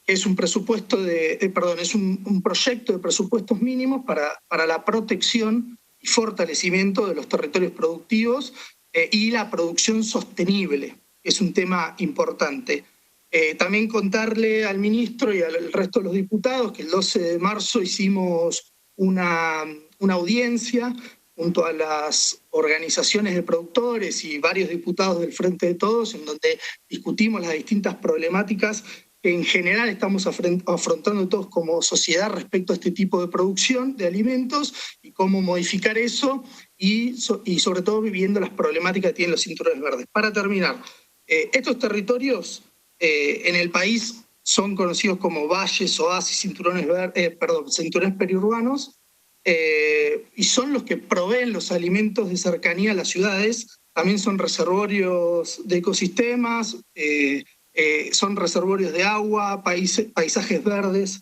es un proyecto de presupuestos mínimos para la protección y fortalecimiento de los territorios productivos y la producción sostenible. Es un tema importante. También contarle al ministro y al resto de los diputados que el 12 de marzo hicimos una audiencia junto a las organizaciones de productores y varios diputados del Frente de Todos, en donde discutimos las distintas problemáticas que en general estamos afrontando todos como sociedad respecto a este tipo de producción de alimentos y cómo modificar eso y sobre todo viviendo las problemáticas que tienen los cinturones verdes. Para terminar, estos territorios en el país son conocidos como valles, oasis, cinturones periurbanos, y son los que proveen los alimentos de cercanía a las ciudades. También son reservorios de ecosistemas, son reservorios de agua, paisajes verdes,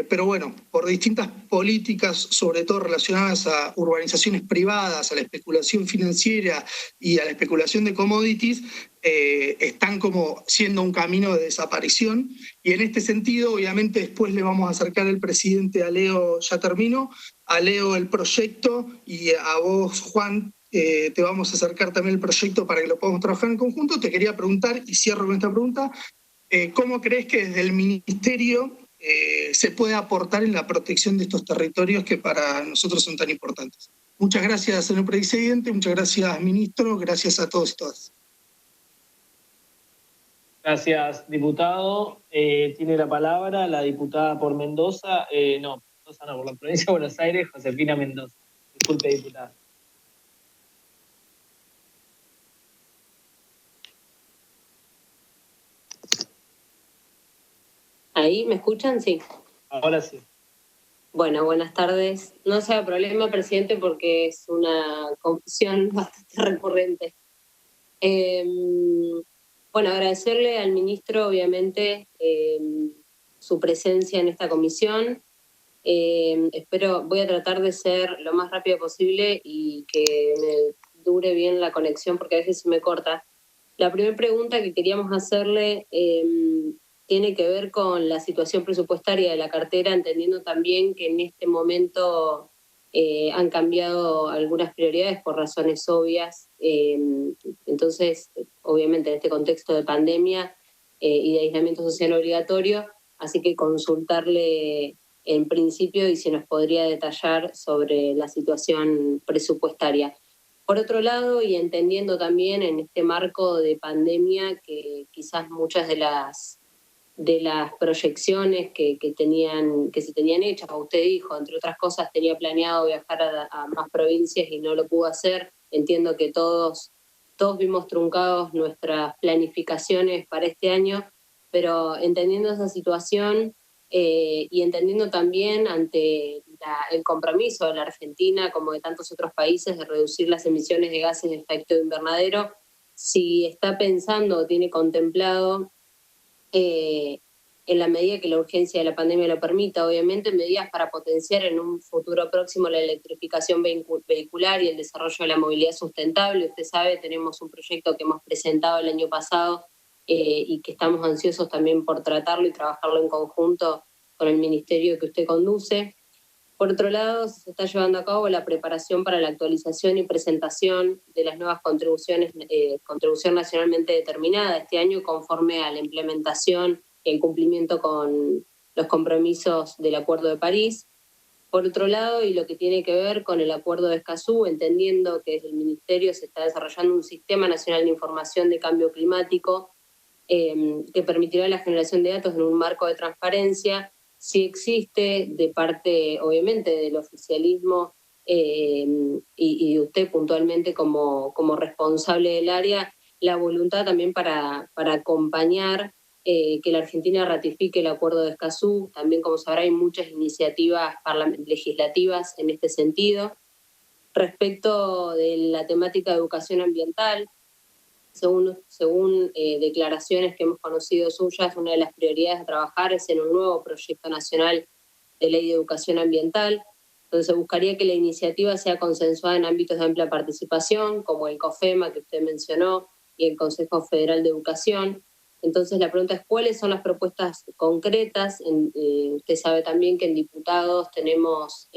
pero bueno, por distintas políticas, sobre todo relacionadas a urbanizaciones privadas, a la especulación financiera y a la especulación de commodities, están como siendo un camino de desaparición. Y en este sentido, obviamente, después le vamos a acercar al presidente, a Leo, ya termino, a Leo el proyecto, y a vos, Juan, te vamos a acercar también el proyecto para que lo podamos trabajar en conjunto. Te quería preguntar, y cierro con esta pregunta, ¿cómo crees que desde el Ministerio se puede aportar en la protección de estos territorios que para nosotros son tan importantes? Muchas gracias, señor presidente, muchas gracias, ministro, gracias a todos y todas. Gracias, diputado. Tiene la palabra la diputada por Mendoza, por la provincia de Buenos Aires, Josefina Mendoza. Disculpe, diputada. ¿Ahí me escuchan? Sí. Ahora sí. Bueno, buenas tardes. No sea problema, presidente, porque es una confusión bastante recurrente. Bueno, agradecerle al ministro, obviamente, su presencia en esta comisión. Voy a tratar de ser lo más rápido posible y que me dure bien la conexión, porque a veces se me corta. La primera pregunta que queríamos hacerle tiene que ver con la situación presupuestaria de la cartera, entendiendo también que en este momento han cambiado algunas prioridades por razones obvias. Entonces, obviamente en este contexto de pandemia y de aislamiento social obligatorio, así que consultarle en principio y si nos podría detallar sobre la situación presupuestaria. Por otro lado, y entendiendo también en este marco de pandemia que quizás muchas de las proyecciones que se tenían hechas, como usted dijo, entre otras cosas, tenía planeado viajar a más provincias y no lo pudo hacer. Entiendo que todos vimos truncados nuestras planificaciones para este año, pero entendiendo esa situación y entendiendo también ante el compromiso de la Argentina, como de tantos otros países, de reducir las emisiones de gases de efecto invernadero, si está pensando o tiene contemplado, en la medida que la urgencia de la pandemia lo permita, obviamente, medidas para potenciar en un futuro próximo la electrificación vehicular y el desarrollo de la movilidad sustentable. Usted sabe, tenemos un proyecto que hemos presentado el año pasado y que estamos ansiosos también por tratarlo y trabajarlo en conjunto con el ministerio que usted conduce. Por otro lado, se está llevando a cabo la preparación para la actualización y presentación de las nuevas contribución nacionalmente determinada este año, conforme a la implementación y el cumplimiento con los compromisos del Acuerdo de París. Por otro lado, y lo que tiene que ver con el Acuerdo de Escazú, entendiendo que desde el Ministerio se está desarrollando un Sistema Nacional de Información de Cambio Climático que permitirá la generación de datos en un marco de transparencia. Sí existe de parte, obviamente, del oficialismo y de usted puntualmente como responsable del área, la voluntad también para acompañar que la Argentina ratifique el acuerdo de Escazú. También, como sabrá, hay muchas iniciativas legislativas en este sentido. Respecto de la temática de educación ambiental, según declaraciones que hemos conocido suyas, una de las prioridades a trabajar es en un nuevo proyecto nacional de ley de educación ambiental, donde se buscaría que la iniciativa sea consensuada en ámbitos de amplia participación, como el COFEMA que usted mencionó y el Consejo Federal de Educación. Entonces la pregunta es cuáles son las propuestas concretas. Usted sabe también que en diputados tenemos